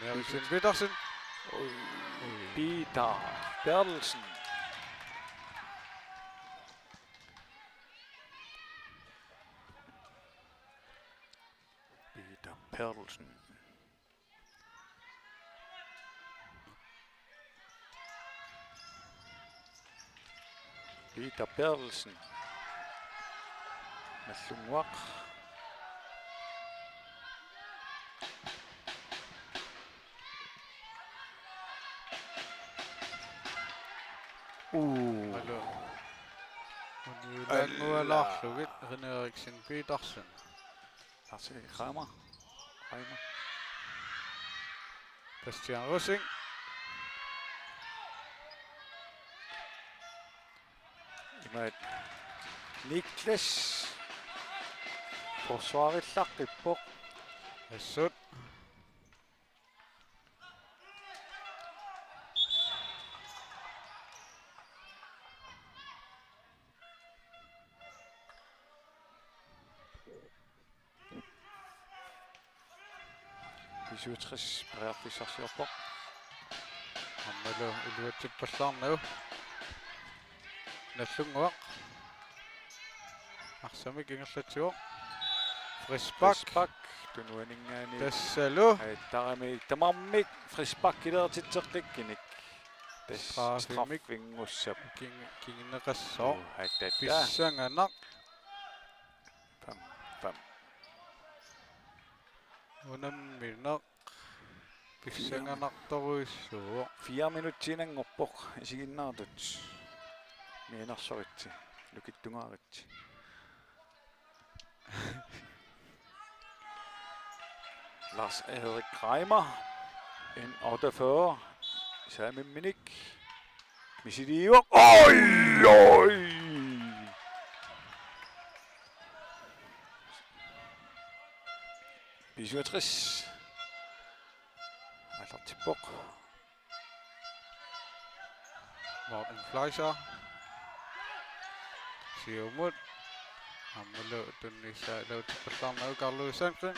Eriksen Petersen Peter Bertelsen Peter Bertelsen Peter Bertelsen Nallunguaq Hallo. Unilangualarlugit Eriksen Petersen Lars-Erik Reimer. Christian Rosing. Imod Niklas. Forsvaret Rippo. Hassut. De 67 Breakfast Sørpå. Ammalo iluatsit pallarnau. Nallunguaq. Arsamik ingerlatiuq. Frisbak. Tunuaningaani. Tassalu. Tarami tamarmik Frisbak ilertitsertikkinik. Strafimik vingussap. Kingineqassoo. Hattata. Pissanganaq. 5. Unamminaq. Pissanganaqtoruissuuq. 4 minuttiinangorpoq isiginnaartut. Miinersoritsi. Lukittungaritsi. Lars-Erik Reimer. En 48. Sami Minik. Misidiuq. Oi! B67. Allartippoq. Morten Fleischer. Siumut. Ammalo tunnissa lauttipallarnau Carlo Sandgren.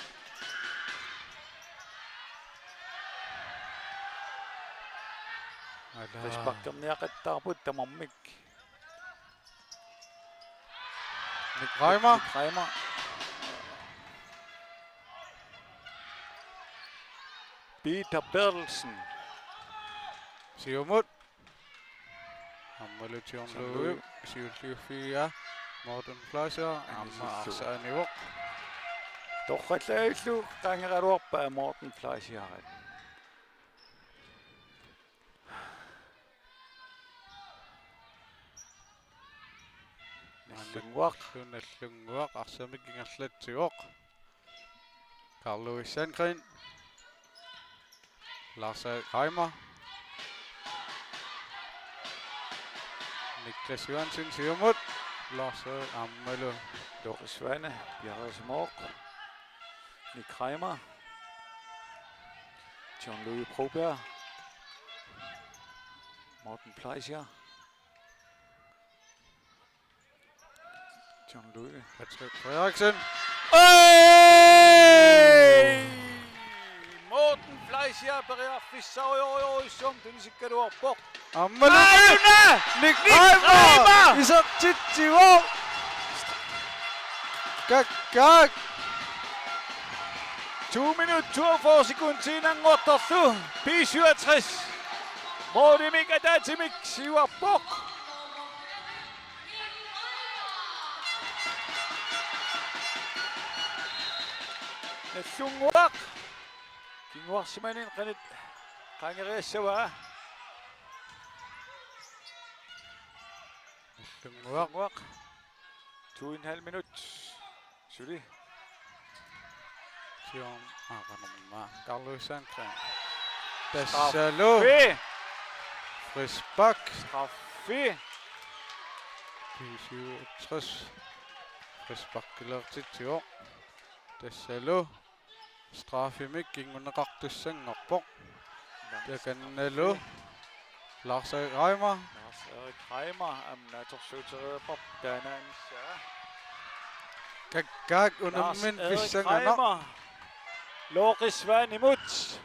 Frisbak terniaqattaarput tamarmik. Nick Reimer. Reimer. Peter Bertelsen. Siumut. Ammalo Tjornløv. Siulliuffia. Morten Fleischer. Amma Arsaaniuq. Torrallaullu qangeraluarpa Morten Fleischer. Nallunguaq arsamik ingerlatiuq. Carlo Sandgren. Lars-Erik Reimer. Niklas Johansen Siumut. Lars-Erik Ammalo. Doris Svane. Bjarre Smork. Nick Reimer. John-Louis Proberg. Morten Fleischer. John-Louis. Patrick Frederiksen. Morten Fleischer berear fissaujooi som tunsikkaluarpoq. Ammalo. Nick Reimer. Isartitsiuq. Kak. 2 minut 42 sekundinangortorlu. B67. Mortimik adatimik siuarpoq. Nallunguaq. Kinguarsimanin qanit qangeriassava. Nallunguaq. 2,5 minut. Suli. Tjorn Aranumma. Carlo Sandgren. Tassalu. Frisbak. Straffe. 67. Frisbak ilertitiuq. Tassalu. Strafimik inguneqartussanngorpoq. Takannalu. Lars-Erik Reimer. Lars-Erik Reimer amnatorsuuteriuppar taanaanissa. Kak unammin pissanganaq. Loris Svane imut.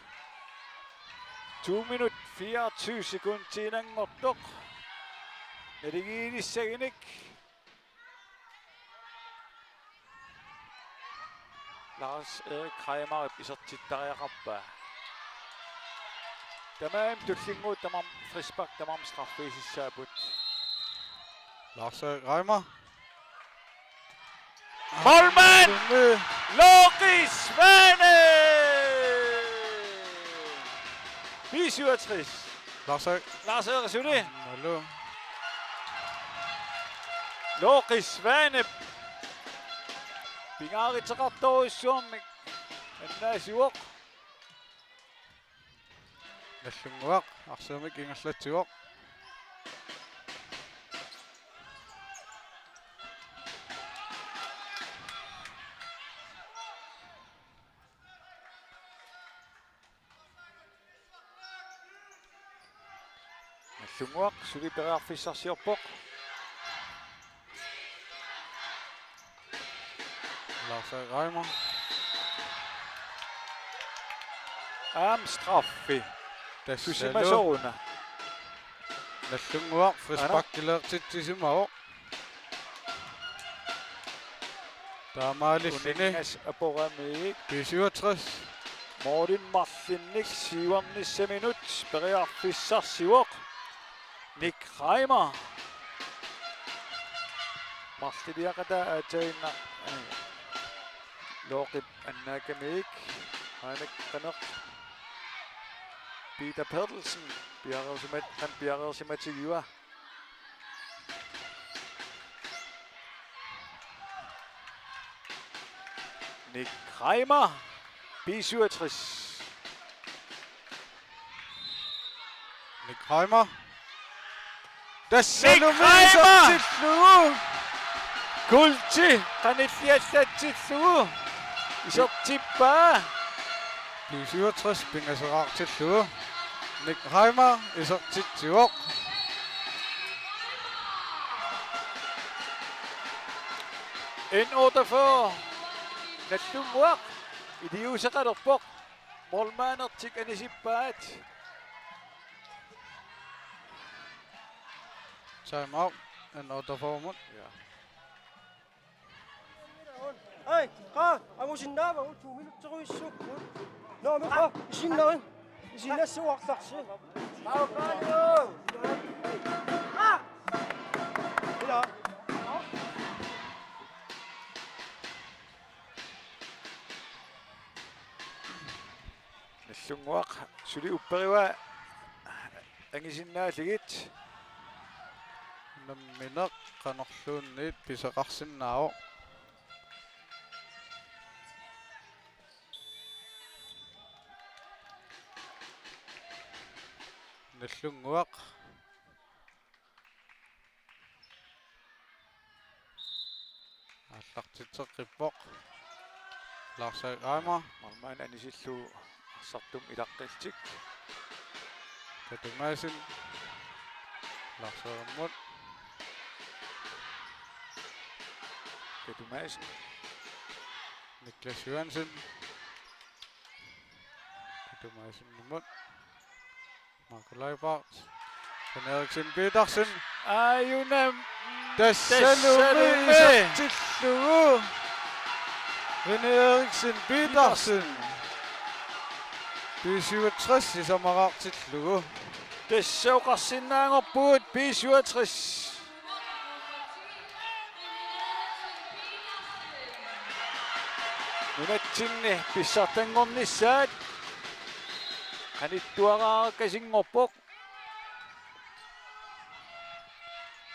2 minut 24 sekundinangortoq. Naligiinissaginik. Lars-Erik Reimer isertittariaqarpa. Tamam tullinguut tamam Frisbak tamam straffeisissaaput. Lars-Erik Reimer. Målmand! Loris Svane! B67. Lars-Erik Svane. Hallo. Loris Svane. Pingaritaqartoruissuarmik annaasiuoq Nallunguaq arsuamik ingerlatsiuoq Nallunguaq suliperiarfissarsiorpoq Lars Reimer straffi Tassalu Susimasoruna Nallunguaq frisbakkileertitsisimaoq Taamaalillini Uningas aporamik 67 Morten Marlinnik 7. minut periarfissarsiuoq Nick Reimer Marlidiaqata atainna Loqip annakamik Heinek qaneq Peter Pedersen Bjergersimatigua Nick Reimer B67 Nick Reimer Nick Reimer Kulti qanilliallatsillugu isertippaa 67 pingaseraartillugu Nick Reimer isertitsiuoq En order for Nallunguaq idiuseqalerpoq Molmaanertik anisippaat Time out en order formut Hey, qa, amusinnaava 2 minuutteruissu. No, me qa, isinnarin. Isinnaassuartarsi. Qaaqaaniu. Ah! Ila. Nallunguaq suli upperiwa angisinnaалligit nammineq qanerluunniit piseqarsinnaao Nallunguaq аллартитеққиппоқ Lars Reimer Molmaan anisillu arsartum ilaqqiltik Katumaasin Lars Reimer Katumaasin Niklas Johansen Katumaasin nummer Marco Leibart Ken Eriksen Petersen Ayunam Tassalu isertillugu Ken Eriksen Petersen B67 isamaraartillugu Tassauqarsinnaangorpuut B67 Nunatsinni pissartangornissaat Qanittuaqaaqassingorpoq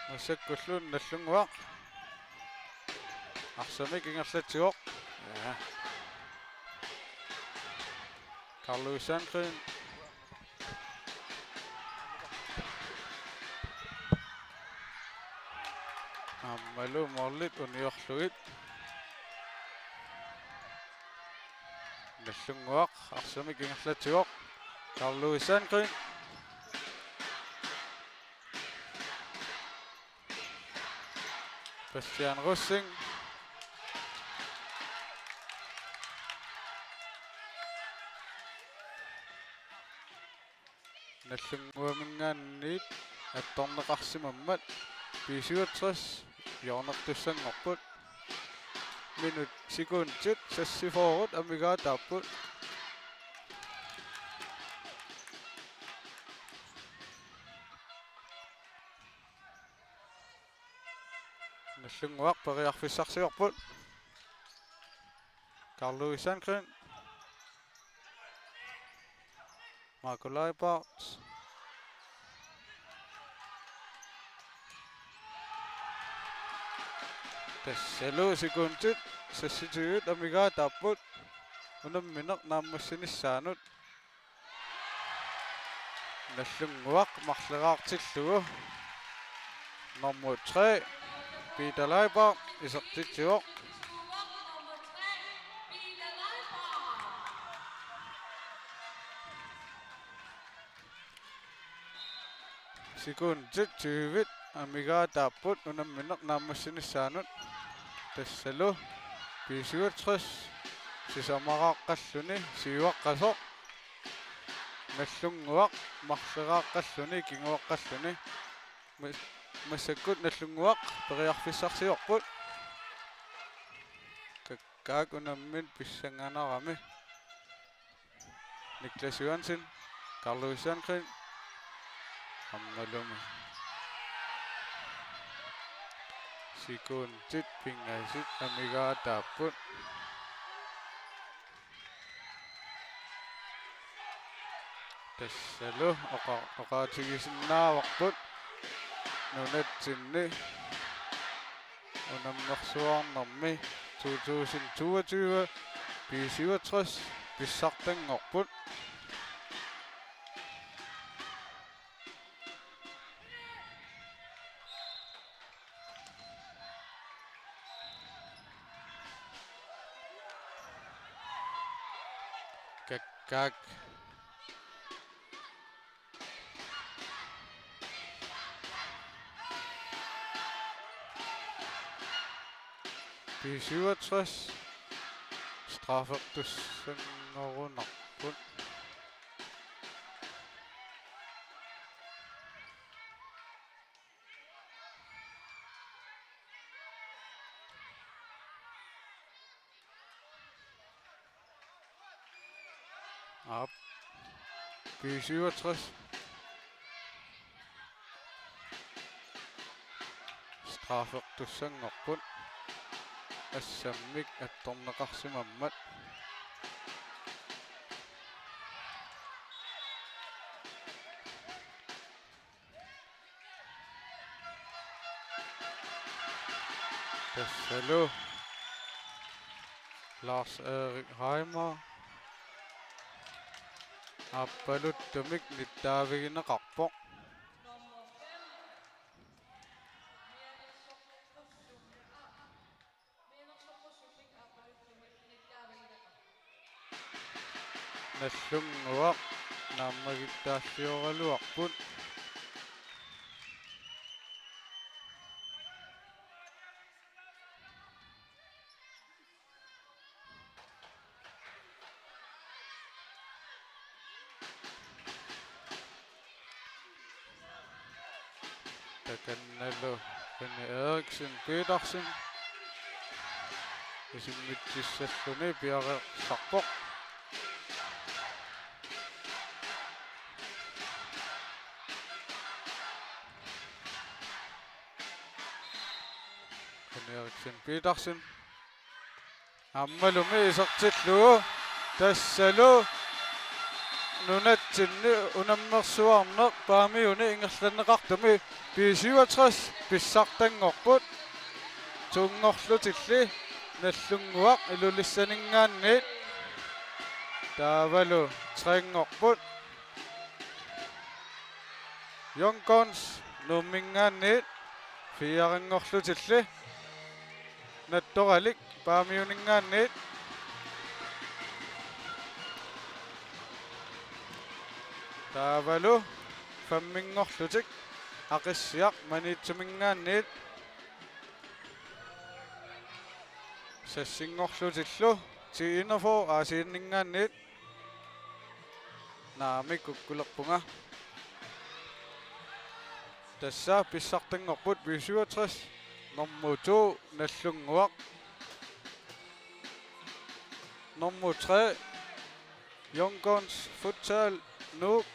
Nassakkulluun nallunguaq Arsamik ingerlatsiuoq Carlos Sandgren Ammalu morlit uniorlugit Nallunguaq arsamik ingerlatsiuoq Carlos Sandgren Bastian Russing Nallunguamingaanniit attorneqarsimammat B67 jornertussangorput minut sekundtit sassifoorut amigaataapput Nallunguaq periarfissarsiorput Carlos Sandgren Marco Leibart Tassalo sekundit sassituut amiga tapput unammineq naammassinissaanuut nallunguaq marleraartillugu nummer 3 Peter Leiber isertitsuoq sekundit 20 amiga tapput unammineq naammassinissaanuut tassalo 67 sisamaraqqalluni siuaqqasoq nallunguaq marleraaqalluni kinguaqqalluni massakut nallunguaq periarfissarsiorput kakkaak unammin pissanganarami Niklas Johansen Carlos Sandgren ammalumi sekundit pingasit amiga tapput tassalo oqaatigisinnaavaqput nunatsinni unammersuarnermi 2022 57 pissartangorput kakkaak P67 straffertussanngorunarput op P67 straffertussanngorput assammik attorneqarsimammat tassalo Lars Erik Heimer appaluttumik nittaavigineqarpoq nallunguaq naammagittaalliораluarput takannalu Kenny Eriksen Petersen isimmitsissalluni piareqsarpoq Eriksen Petersen ammalumi isertillugu tassalo nunatsinni unammersuarneq paamiuni ingerlanneqartumi P67 pissartangorput tuungorlutilli nallunguaq ilulissaningaanniit taavalu triangorput Jonkons nummingaanniit fiaringorlutilli nattoralik paamiuningaanniit taavalu fammingorlutik aqissiaq maniitsumingaanniit sassingorlutillu tiinnerfo aasiinningaanniit naami kukkulerpunga tassa pissartangorput 67 nummer 2 nallunguaq nummer 3 Jonkons futsal Nuuk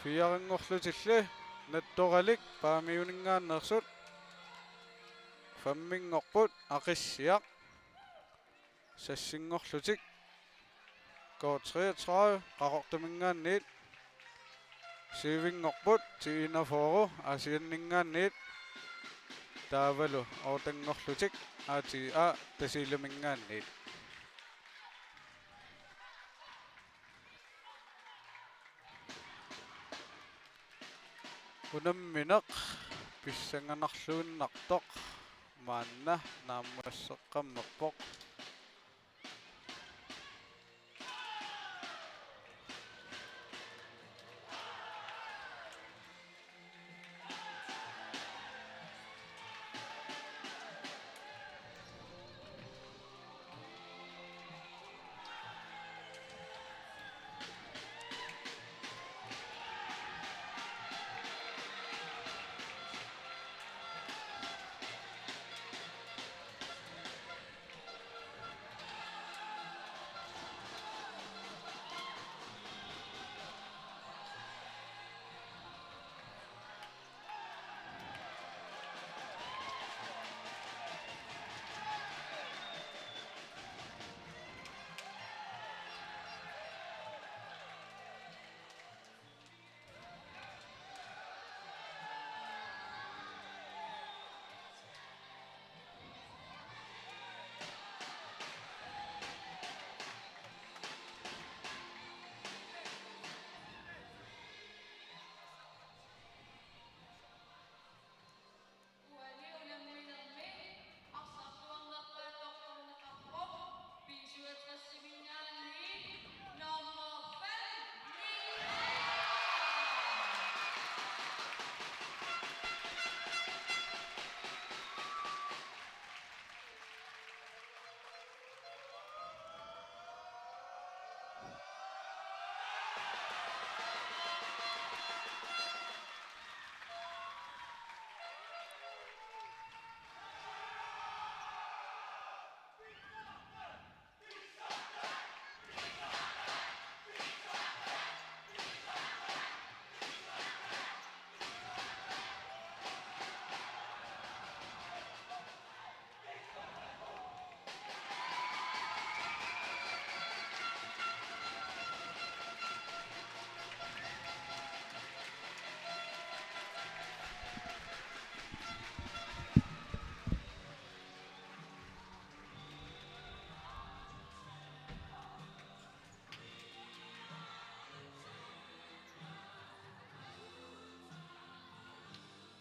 fiaringorlutilli nattoralik paamiuningaannersut fammingorput aqissiaq sassingorlutik går 33 qaqortumingaanniit siivingorput tiinaforu asianningaanniit taavalu ortangorlutik aati tasilumingaannit unammineq pissanganarluunnartoq maanna naammasseqqammerpoq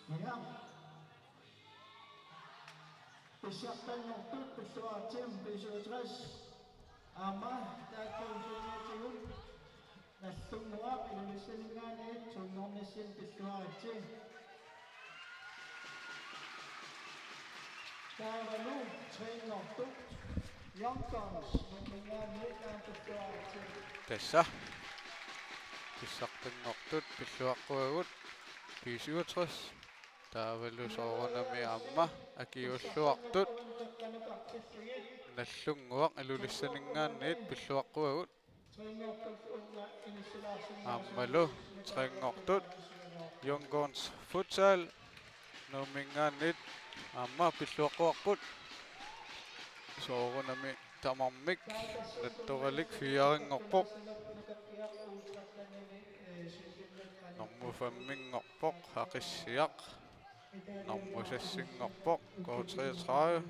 Ja. Besjagtangortut Pissuartim Pissuutras Ama Taatuusuuniatigun Nallunguaq ilulissalingaaniit Tunngornissin Pissuartim Taavalu Tringortut Yonkons Nunningaaniit Pissuartim Tassa pissartangortut pilluaqquagut 67 taavalu soorunami amma akiulluartut nallunguaq ilulissaningaanniit pilluaqquagut ammalu tringortut Yonkons futsal numingaanniit amma pilluaqquarput soorunami tamarmik nattoralik fiaringorpoq normufamminngorpoq haqissiaq normusassingorpoq koo 33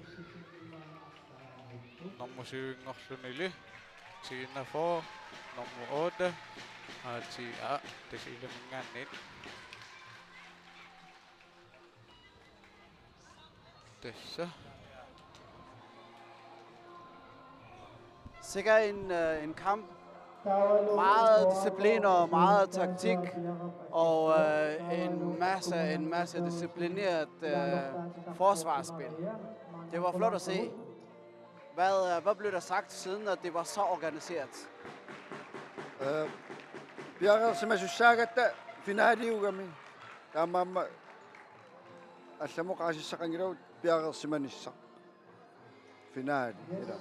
normusiuingorlunili Tina for nummer 8 aati tasilumingaannit tassa Sikkert en kamp. Meget disciplin og meget taktik. Og en masse disciplineret forsvarsspil. Det var flot at se. Hvad blev der sagt siden, at det var så organiseret? Piaqersimasussaagatta finaaliugami taamaamma allamuqaasissaqangiraut piaqersimanissa finaali ila.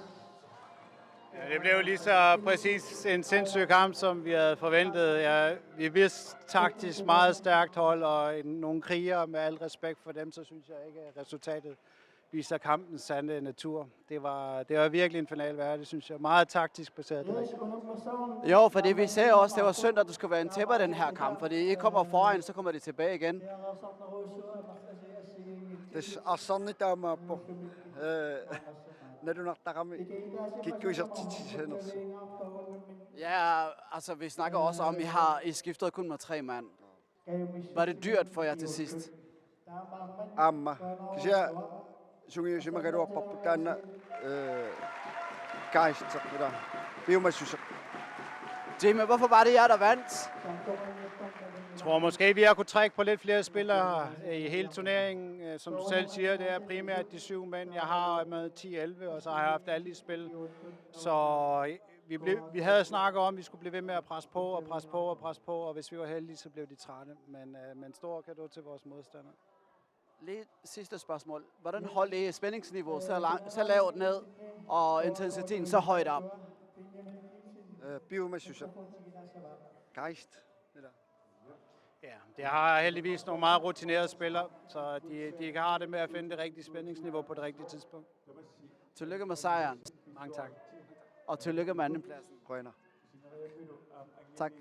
Det blev lige så præcis en sindssyg kamp, som vi havde forventet. Ja, vi vidste taktisk meget stærkt hold, og nogle krigere med al respekt for dem, så synes jeg ikke, at resultatet viser kampens sande natur. Det var virkelig en finale værd, synes jeg. Meget taktisk baseret. Jo, for det vi sagde også, det var synd, at det skulle være en tæpper den her kamp, fordi I kommer foran, så kommer de tilbage igen. tässä assarni taamaappo. Nadunartaqami kikkuisertitseners. Ja, altså vi snakker også om, I skiftede kun med 3 mand. Var det dyrt for jer til sidst? Amma. Kisia sungiusimagaluarparpu taanna kaistaqila. Biomassusak. Jimmy, hvorfor var det jer, der vandt? Jeg tror måske, vi har kunnet trække på lidt flere spillere i hele turneringen. Som du selv siger, det er primært de 7 mænd. Jeg har med 10-11, og så har jeg haft alle i spil. Så vi havde snakket om, at vi skulle blive ved med at presse på og presse på og presse på, og hvis vi var heldige, så blev de trætte. Men stor cadeau til vores modstandere. Lige sidste spørgsmål. Hvordan holdt I spændingsniveauet så lavt ned, og intensiteten så højt op? Biomassusak. Geist. Ja, det har heldigvis nogle meget rutinerede spillere, så de har det med at finde det rigtige spændingsniveau på det rigtige tidspunkt. Tillykke med sejren. Mange tak. Og tillykke med andenpladsen. Rønner. Tak.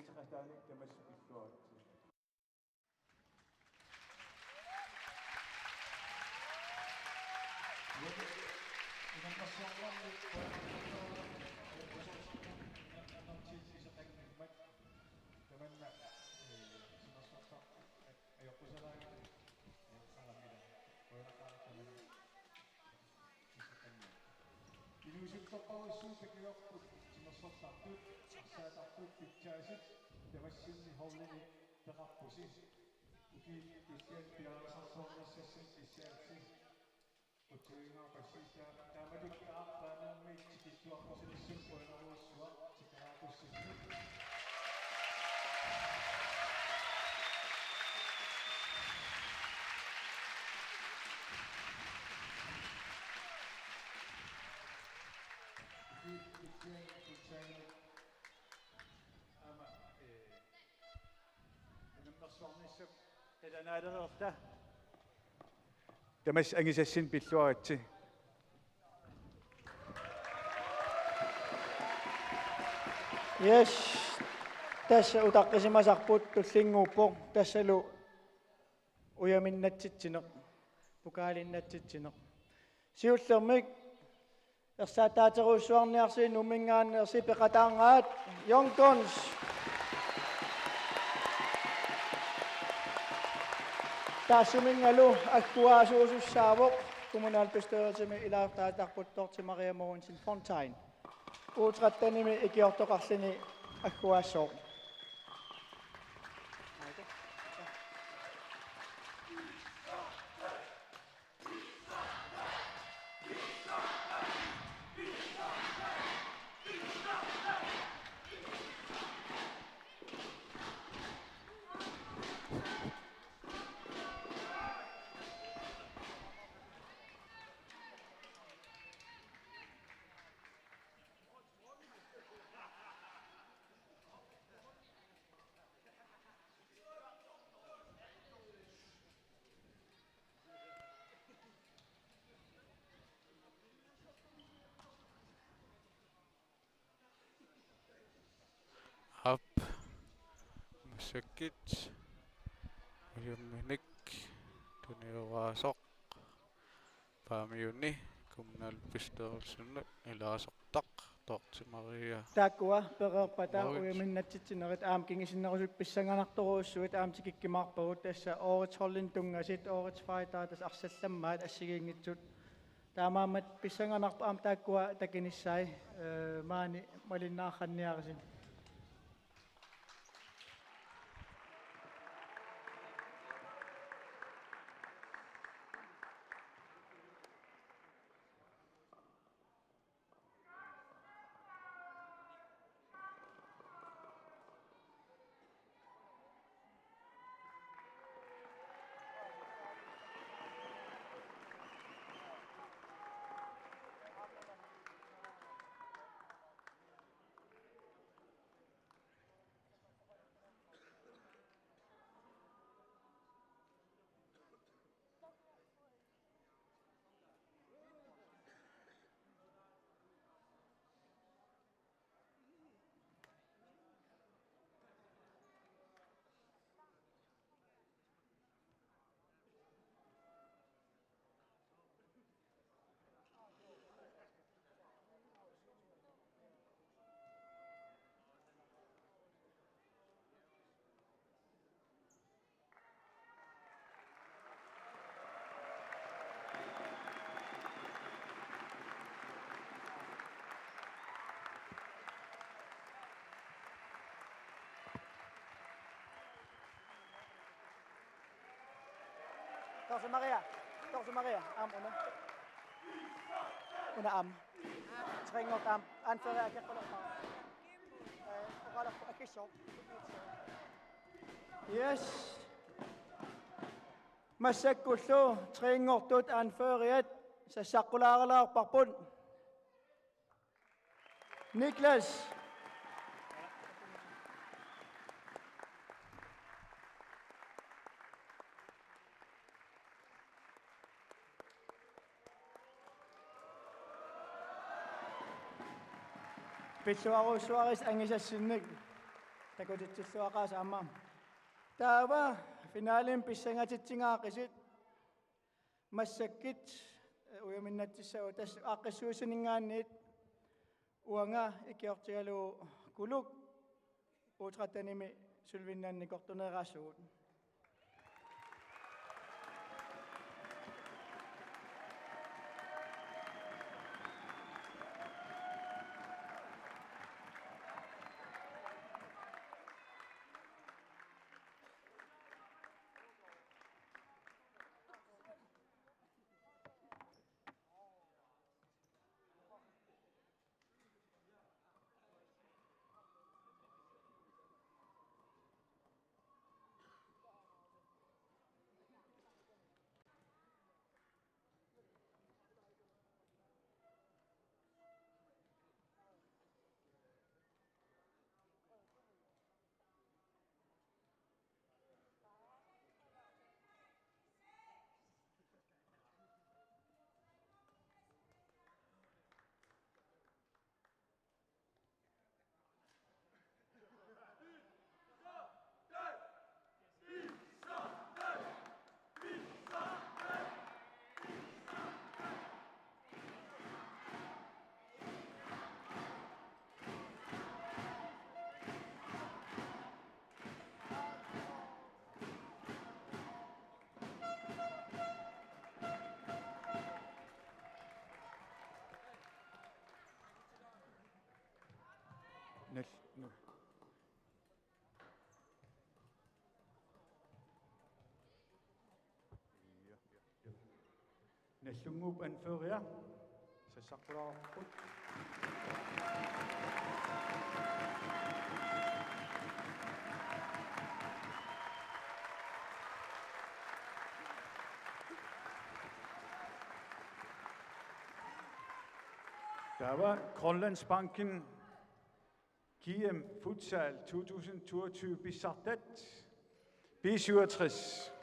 Tamas angisassin pilluaritsi. Yes. Tässä utaqqisimasarput tullinguuppo tassalu uyaminnatsitsineq pukaalinnatsitsineq siullermik ersaataateruussuarniarsiin umingaannersi peqataangaat Youngtons taassumingalu akkuaasuusussaavoq kommunalbestyrelsemi ilaartaatarputtorti Maria Mogensen Fontaine uutrattanimi ikiortoqarlini akkuaassooq. Up. Sakit. Uyaminik. Tuniwasok. Pamiyuni. Kommunalbestyrelsen. Ilaasaqtaq. Torti Maria. Takkua pereerpata uyaminnatsitsinerit aamkingisinnerusuk pissanganartoruussuit aamtikikkimaarpagut tassa årets holdin tungasit årets fighter tas arsallammaat assigiingitsut taamaamat pissanganarpa aam takkua takinissai maani malinnaaqanniarisin. Torse Maria. Torse Maria. Arm under. Under arm. Trænger arm. Anfører jeg kan holde på. Holde på. Ikke sjov. Yes. Massakullu trænger anfører sa sakulaaralaar parpun. Niklas. Pitsuaro Suarez angisassinnik takutitsilluaqaas aammaam taava finaalin pissangatitsingaaqqisit massakkit uyaminnatissau tas aaqqissuusiningaanniit uanga ikiortigalu kuluk utratanimi sulvinnaanni kortuneeraassugut Nallunguup anfører sa saqulaarput Taava Grønlandsbanken GM Futsal 2022 Bissartat B67.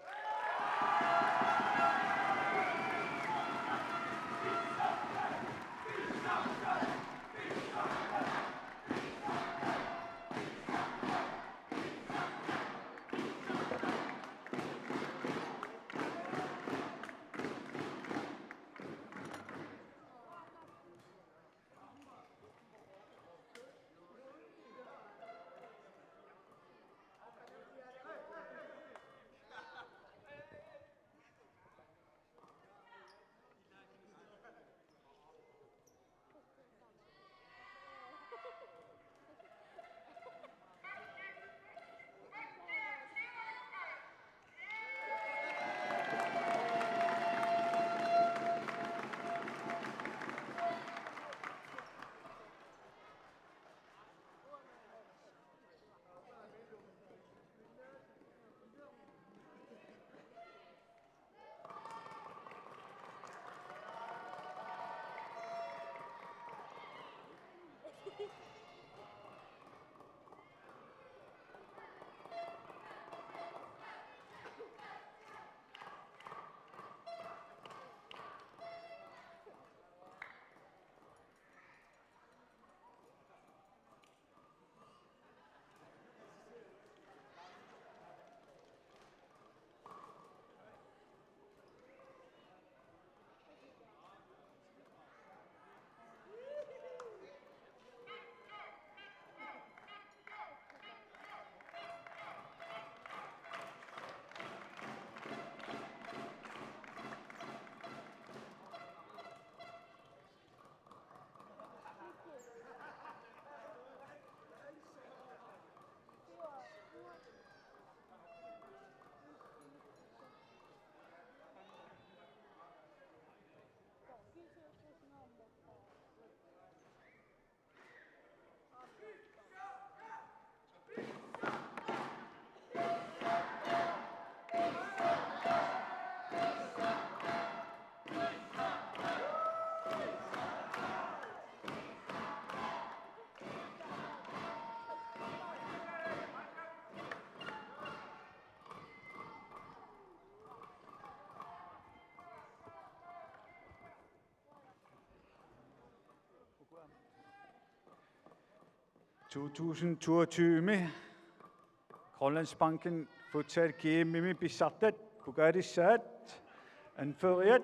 2022 Grønlandsbanken Futsal GM besattet Bugarisat anført.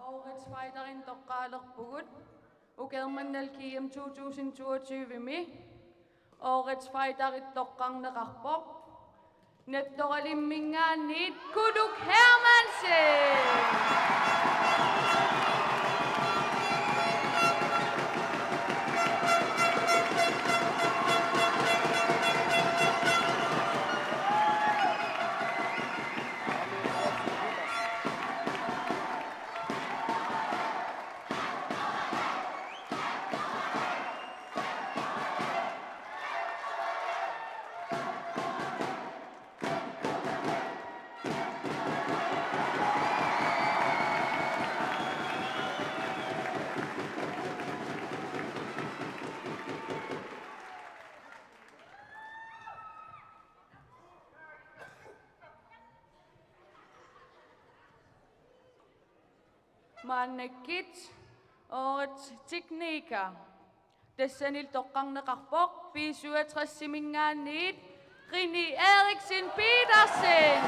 Årets fighterinn Tokkaalerpugut, Ukelmannal KM 2022 mi. Årets fighter Tokkangneqarpoq, Nettoralimmingaanniit Kuduk Hermansen. Maannakit årets tekniker. Dessanil Tokkangneqarpoq 67-simingaanniit Rini Eriksen Petersen.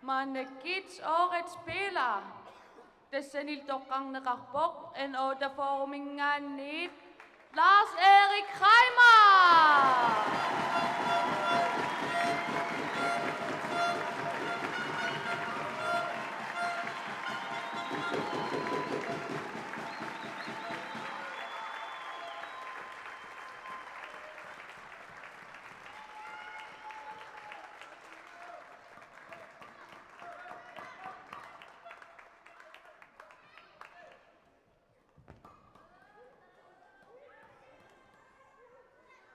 Maannakit årets spiller. Dessanil Tokkangneqarpoq en återformingaanniit Lars Erik Kreimer.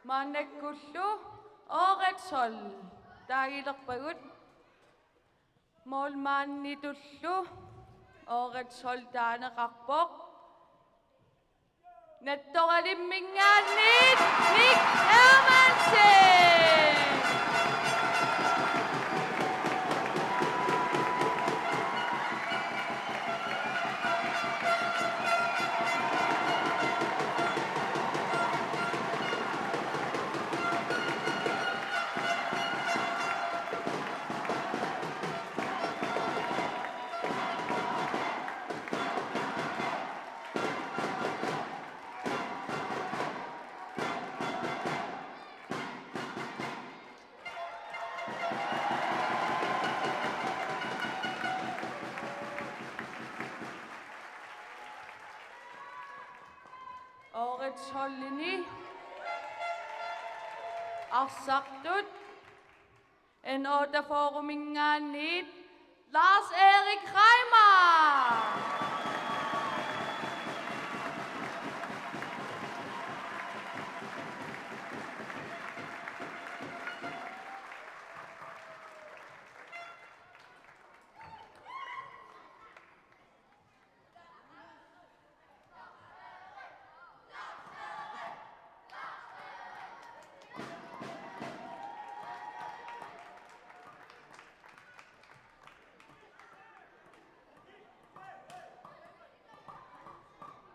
Maannakkullu årets hold. Taagilerpagut. Målmaannitullu årets hold Taaneqarpoq. Nettoralimmingaanniit Nick Hermansen. årets holdning. Arsagtut. En återforminganit. Lars Erik Reimer.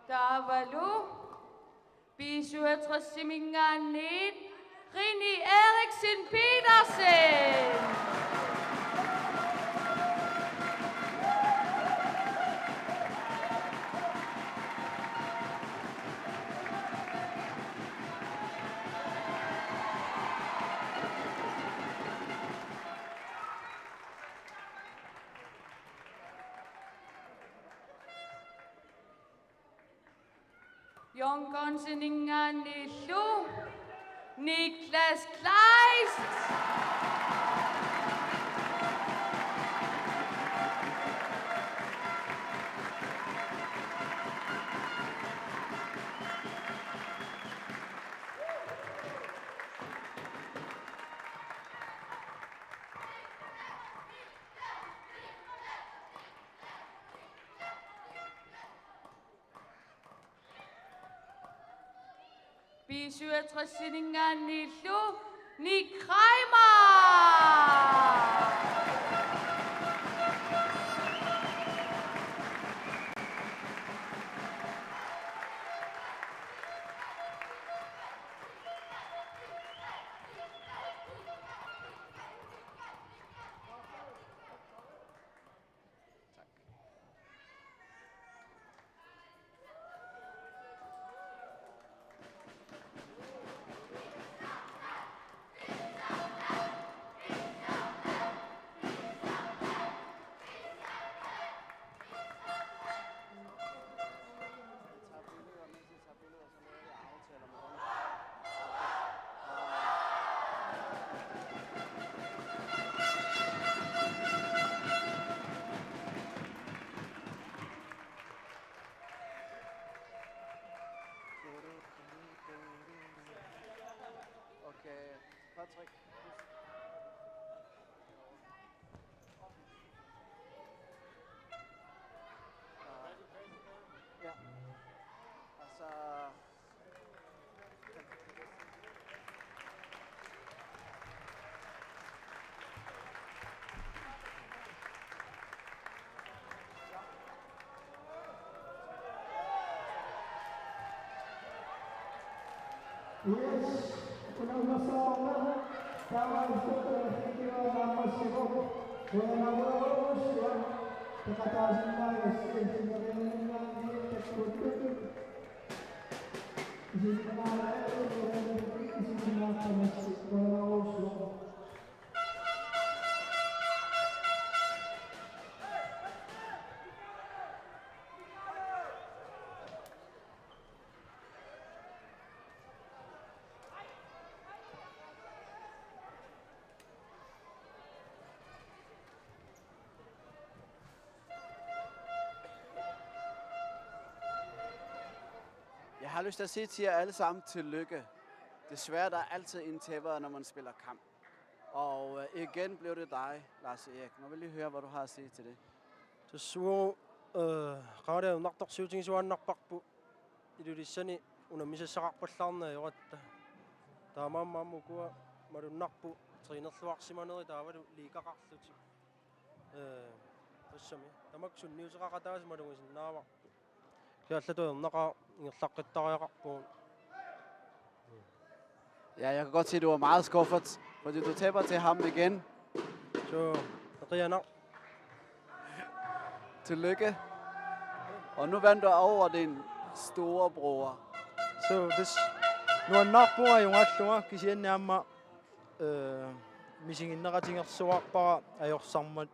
Davalu, Bisuatrasiminganit, Rini Eriksen Petersen. Jonkonseninganillu, Niklas Kleist. Bisuatrasininganillu, Nick Reimer. Okay, Patrick. Ja. Altså... Yes, unang-masama, tawag sa pagkakitiwa ng masiko, wala mo siya, nakatasin tayo sa engineering ng teknologi. Isipin na natin, isipin natin na siya, Jeg har lyst til at sige til jer alle sammen tillykke. Desværre der er altid en taber, når man spiller kamp. Og igen blev det dig, Lars Erik. Nu vil jeg høre, hvad du har at sige til det. Så qaada naqtorsuutigissuannarparpu ilulissani unamissassaqarpallarna yoratta taamaammaamukua malunnarpu triinerluarsimaneri taavalu liikaqarluti tassami tamaksunniuseqaqataas malungisinnaavaqpu kiallatuernaqa ingerlaqqitariaqarpuun. Ja, jeg kan godt se, at du var meget skuffet, fordi du taber til ham igen. Så rianer. Tillykke. Og nu vandt du over din store bror. Så nu er naqpuga jungalluga kisiannaamma misinginneqatingersuarpara ajorsarmat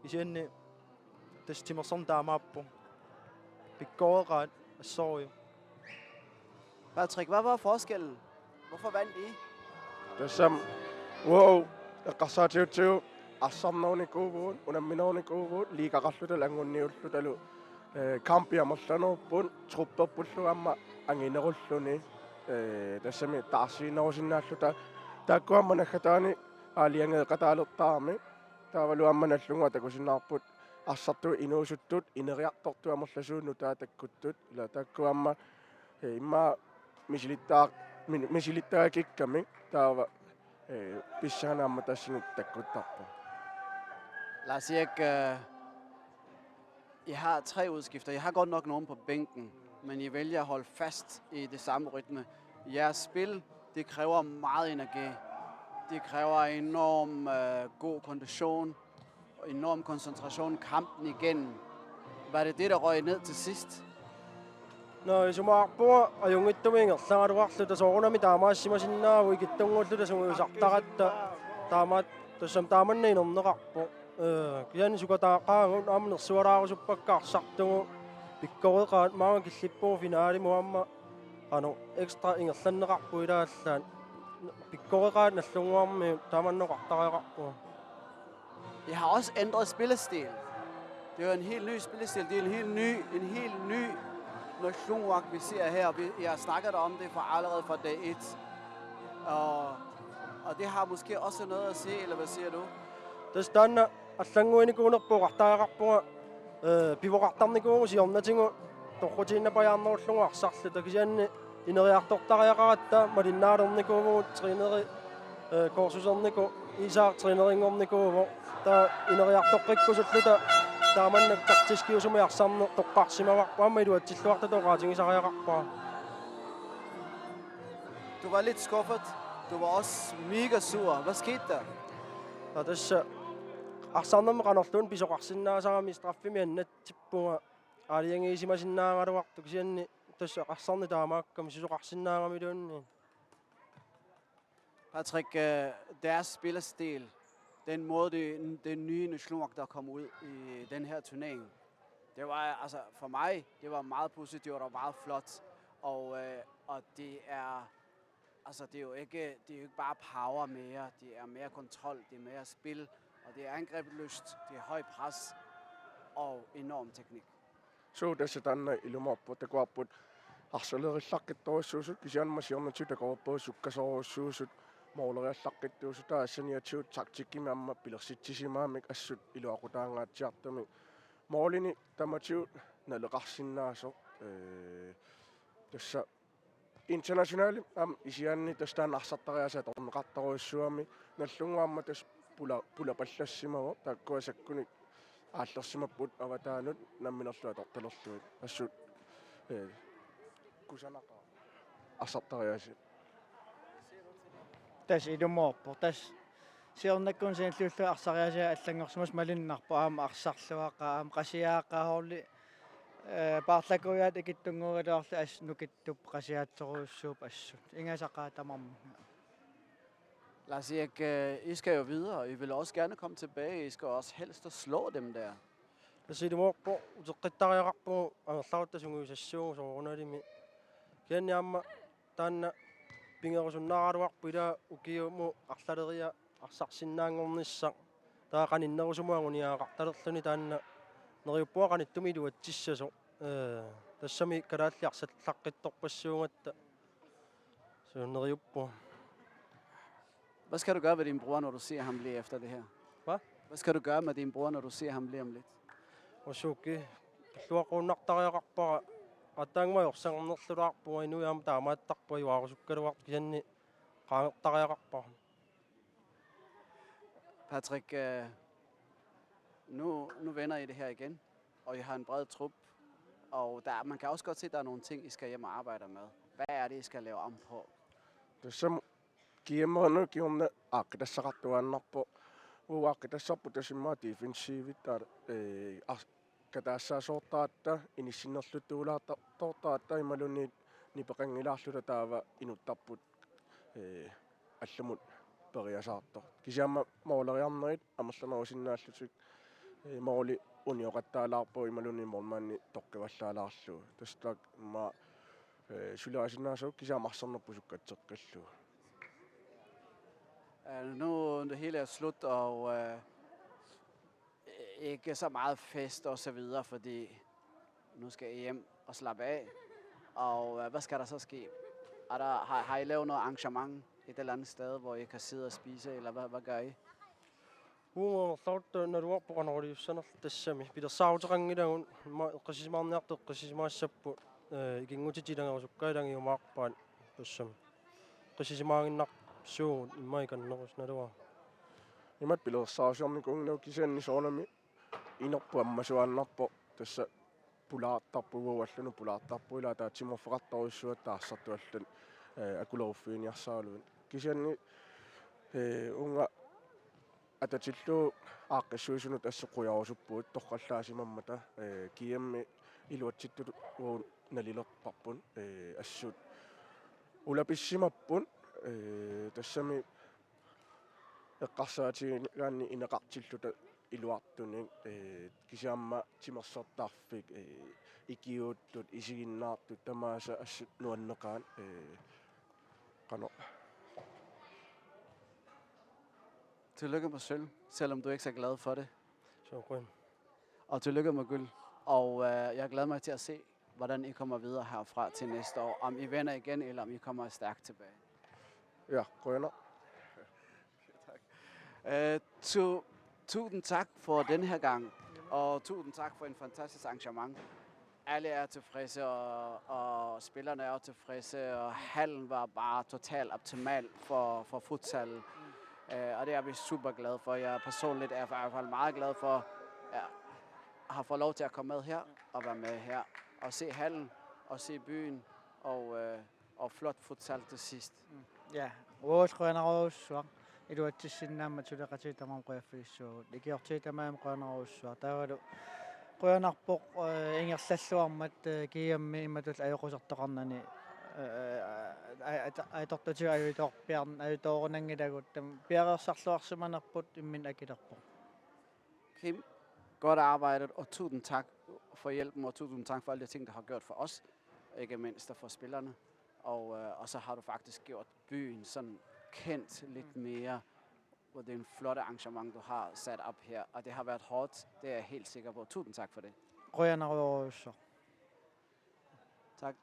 kisianni tastimersorn taamaappu pikkoreqaat assoruju Patrick, hvad var forskellen? Hvorfor vandt I? Tässä wow, qassaatiu assarnauni kuuvuun unamminauni kuuvuun liiqaqarlutal angunniullutalu kampiamallanoorpun trupperpulluamma anginerulluni tassami taarsiinerusinnaalluta taakkuamma naggataani aaliangeeqataalertaarmi taavaluammanallunga takusinnaarput assartu inuusuttut ineriartortuamorlasuunnu taatakkutut ila taakkuamma imma misilittaa kikkami taava pissanaamma tassinut takkuttarpu. Lars Erik, I har 3 udskifter. I har godt nok nogen på bænken, men I vælger at holde fast i det samme rytme. Jeres spil, det kræver meget energi. Det kræver enorm god kondition og enorm koncentration kampen igennem. Var det der røg ned til sidst? No isumaarpua ajungittumiingerlangaluarluta soorunami taamaassimasinnaau ikittunguulluta sunguusartaqatta taamat tassam taamanniinerneqarpu kiani sukataaqaangun aamunersualaarusuppakkaarсартугу pikkoreqaat maanga killippugu finaalimu amma qanu ekstra ingerlanneqarpu ilaallaan pikkoreqaat nallunguarmi taamanneqartariaqarpu. I har også ændret spillestil. Det er jo en helt ny spillestil. Det er en helt ny Nordslungwak, vi ser her. Jeg har snakket om det allerede fra dag 1. Og det har måske også noget at sige, eller hvad siger du? Tastanna allanguinikuunerpu qartaaqarpuga pivoqartarnikuugu siornatingu torrutiinnapajaarnerullungarsarlu takisianni ineriartortariaqaratta malinnaalernikууgu trineri korsuserniku isaaq trinerinngornikuugu ta ineriartoqqikkusulluta taamannak taktiskiusumiarsarne toqqarsimavaqpuamma iluatsilluartatoqaatingisariaqarpaa. Du var lidt skuffet. Du var også mega sur. Hvad skete der? Ja, tässä arsarnerme qanorluun pisoqarsinnaasarami straffimi annatippuga aaliangiisimasinnaangaluartu kisianni tässä qarsarni taamaakkami sisoqarsinnaangamiluunni. Patrick, deres spillestil, den måde, den nye Nordslungwak, der kom ud i den her turnering, det var altså for mig, det var meget positivt og meget flot. Og det er, altså det er jo ikke bare power mere, det er mere kontrol, det er mere spil, og det er angrebslyst, det er høj pres og enorm teknik. Så det sådan ilumappu takuapput arsalerillaqqittorissuusut kisianmasiornatut takuappu sukkasoruussuusut mooleriallaqqittuusut taassaniatiut taktikkimiamma pilersitsisimaamik assut iluaqutaangaatiartumi moolini tamatiut naleqarsinnaaso tässä internationaali isianni tastaan arsartariasa torneqartaruissuami nallungaamma tas pulapallassimago takkuasakkuni aallersimapput avataanut namminerlua tortalerluit assut kusanaqa arsartariasi. Tas ilumorpu tas siornakkun sinalluullu arsariasia allangorsumas malinnarpu aama arsarluaqa aama qasiaaqaahorli paarlakuyaat ikittunguugaluarlu as nukittup qasiaatsoruussuup assut ingasaqaatamarmu. Lars Erik, I skal jo videre, I vil også gerne komme tilbage, I skal også helst slå dem der. Tasilumorpu uteqqittariaqarpu angerlaruttasunguisassuugu soorunalimi kianniamma taanna pingerusunnaraluarpu ila ukiumu arlaleria arsarsinnaangornissaq taaqaninnerusumuanguniaaqartalerluni taanna neriuppua qanittumi iluatissaso tassami kalaalliarsallaqqittorpassuungatta sunneriuppu. Hvad skal du gøre med din bror, når du ser ham lige efter det her? Hvad? Hvad skal du gøre med din bror, når du ser ham lige om lidt? Osuki luaqqunnartariaqarpara attaangmayorsangernerlulaarpua inuyaam taamaattarpua iuarusukkaluart kisanni qaangertariaqarpara. Patrick, nu vender I det her igen, og I har en bred trup, og man kan også godt se, at der er nogle ting, I skal hjem og arbejde med. Hvad er det, I skal lave om på? Kiemmernu kiunne aqitassaqartuannarpu uaqitassarpu tasimma defensiivittar kataassaasoottaatta inissinnerluttuulaartortaatta imalunni nipeqangilaarluta taava inuttarput allamut periasaartor kisiamma mooleriarnerit amerlanerusinnaallutuk mooli unioqattaalaarpu imalunni mormaanni toqqivallaalаарlu tastak ma Sulaasinaasuk kisaamarsornerpusukkateqqallu. Nu det hele er slut, og ikke så meget fest og så videre, fordi nu skal I hjem og slappe af. Og hvad skal der så ske? Har I lavet noget arrangement et eller andet sted, hvor I kan sidde og spise, eller hvad gør I? Når du er på Grønland, så er det samme. Vi der savtræng i dag, præcis meget nærmere, præcis meget sappe. I gik ud til de der, så gør det jo meget på det samme. Præcis meget nok så i mig kan noget, når det var. Jeg måtte blive så som en gang, når jeg kigger i sådan med. I nok på mig så andre på det så pulata på hvor pulata på eller der timer for at der så der så den at kunne lov finde jeg så luôn. Kigger ni unga at der til to akkessuisen der så kunne jeg også på et tokkalla si mamma der kiem i luotsit hvor nalilo pappun assut ulla pissima pun der sami qassaatiin ganni inaqartilluta iluartuning kisiamma timersortaarfik ikiuuttut isiginnaartut tamaasa assut nuanneqaan qano. Tillykke med sølv, selvom du ikke er så glad for det. Så godt. Og tillykke med guld. Og jeg glæder mig til at se, hvordan I kommer videre herfra til næste år. Om I vinder igen, eller om I kommer stærkt tilbage. Ja, grønner. Tusind tak for den her gang, og tusind tak for en fantastisk arrangement. Alle er tilfredse, og spillerne er tilfredse, og hallen var bare totalt optimal for futsal. Og det er vi super glade for. Jeg personligt er i hvert fald meget glad for at have fået lov til at komme med her og være med her og se hallen og se byen og flot futsal til sidst. Ja, vores grønner I du til sin navn til det rette der man præfer så det giver til der man grønner også der var det grønner på ingen sæson om at give med det er også der andre jeg tror til at jeg bjørn jeg tror nogle der godt bjørn så som man har på min ikke der på. Kim, godt arbejdet og tusind tak for hjælpen og tusind tak for alle de ting der har gjort for os, ikke mindst for spillerne og så har du faktisk gjort byen sådan kendt lidt mere, hvor det er en flot arrangement, du har sat op her. Og det har været hårdt, det er jeg helt sikker på. Tusind tak for det. Grønner også. Tak.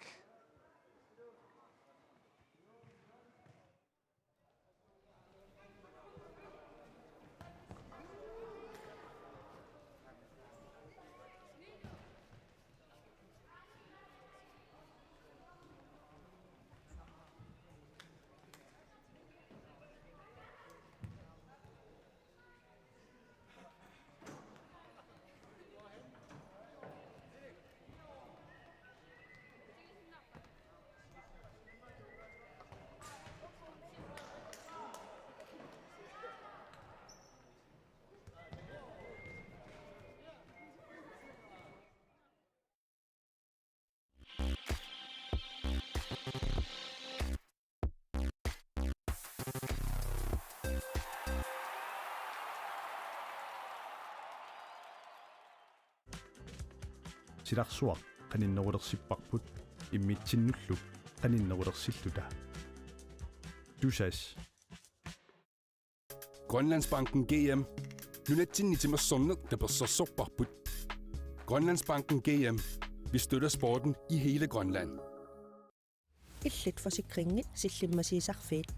Silarsuaq qaninnerulersippaqput immitsinnulluk qaninnerulersilluta. Dusas. Grønlandsbanken GM. Nunatsin nitimersornuk taperssorsorparput. Grønlandsbanken GM. Vi støtter sporten i hele Grønland. Illit forsikringen sillimasiisarfiit.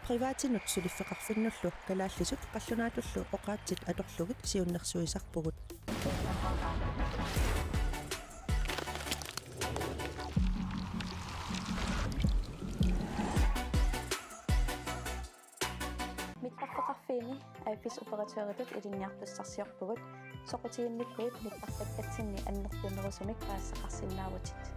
Privaatinut suliffeqarfinnullu kalaallisut qallunaatullu oqaatsit atorlugit siunnersuisarpugut. Mittarfeqarfiini aippisoperateuritut ilinniartussarsiorpugut soqutiinnikkuit mittarfakatsinni annertunerusumik paassaqarsinnaavutit.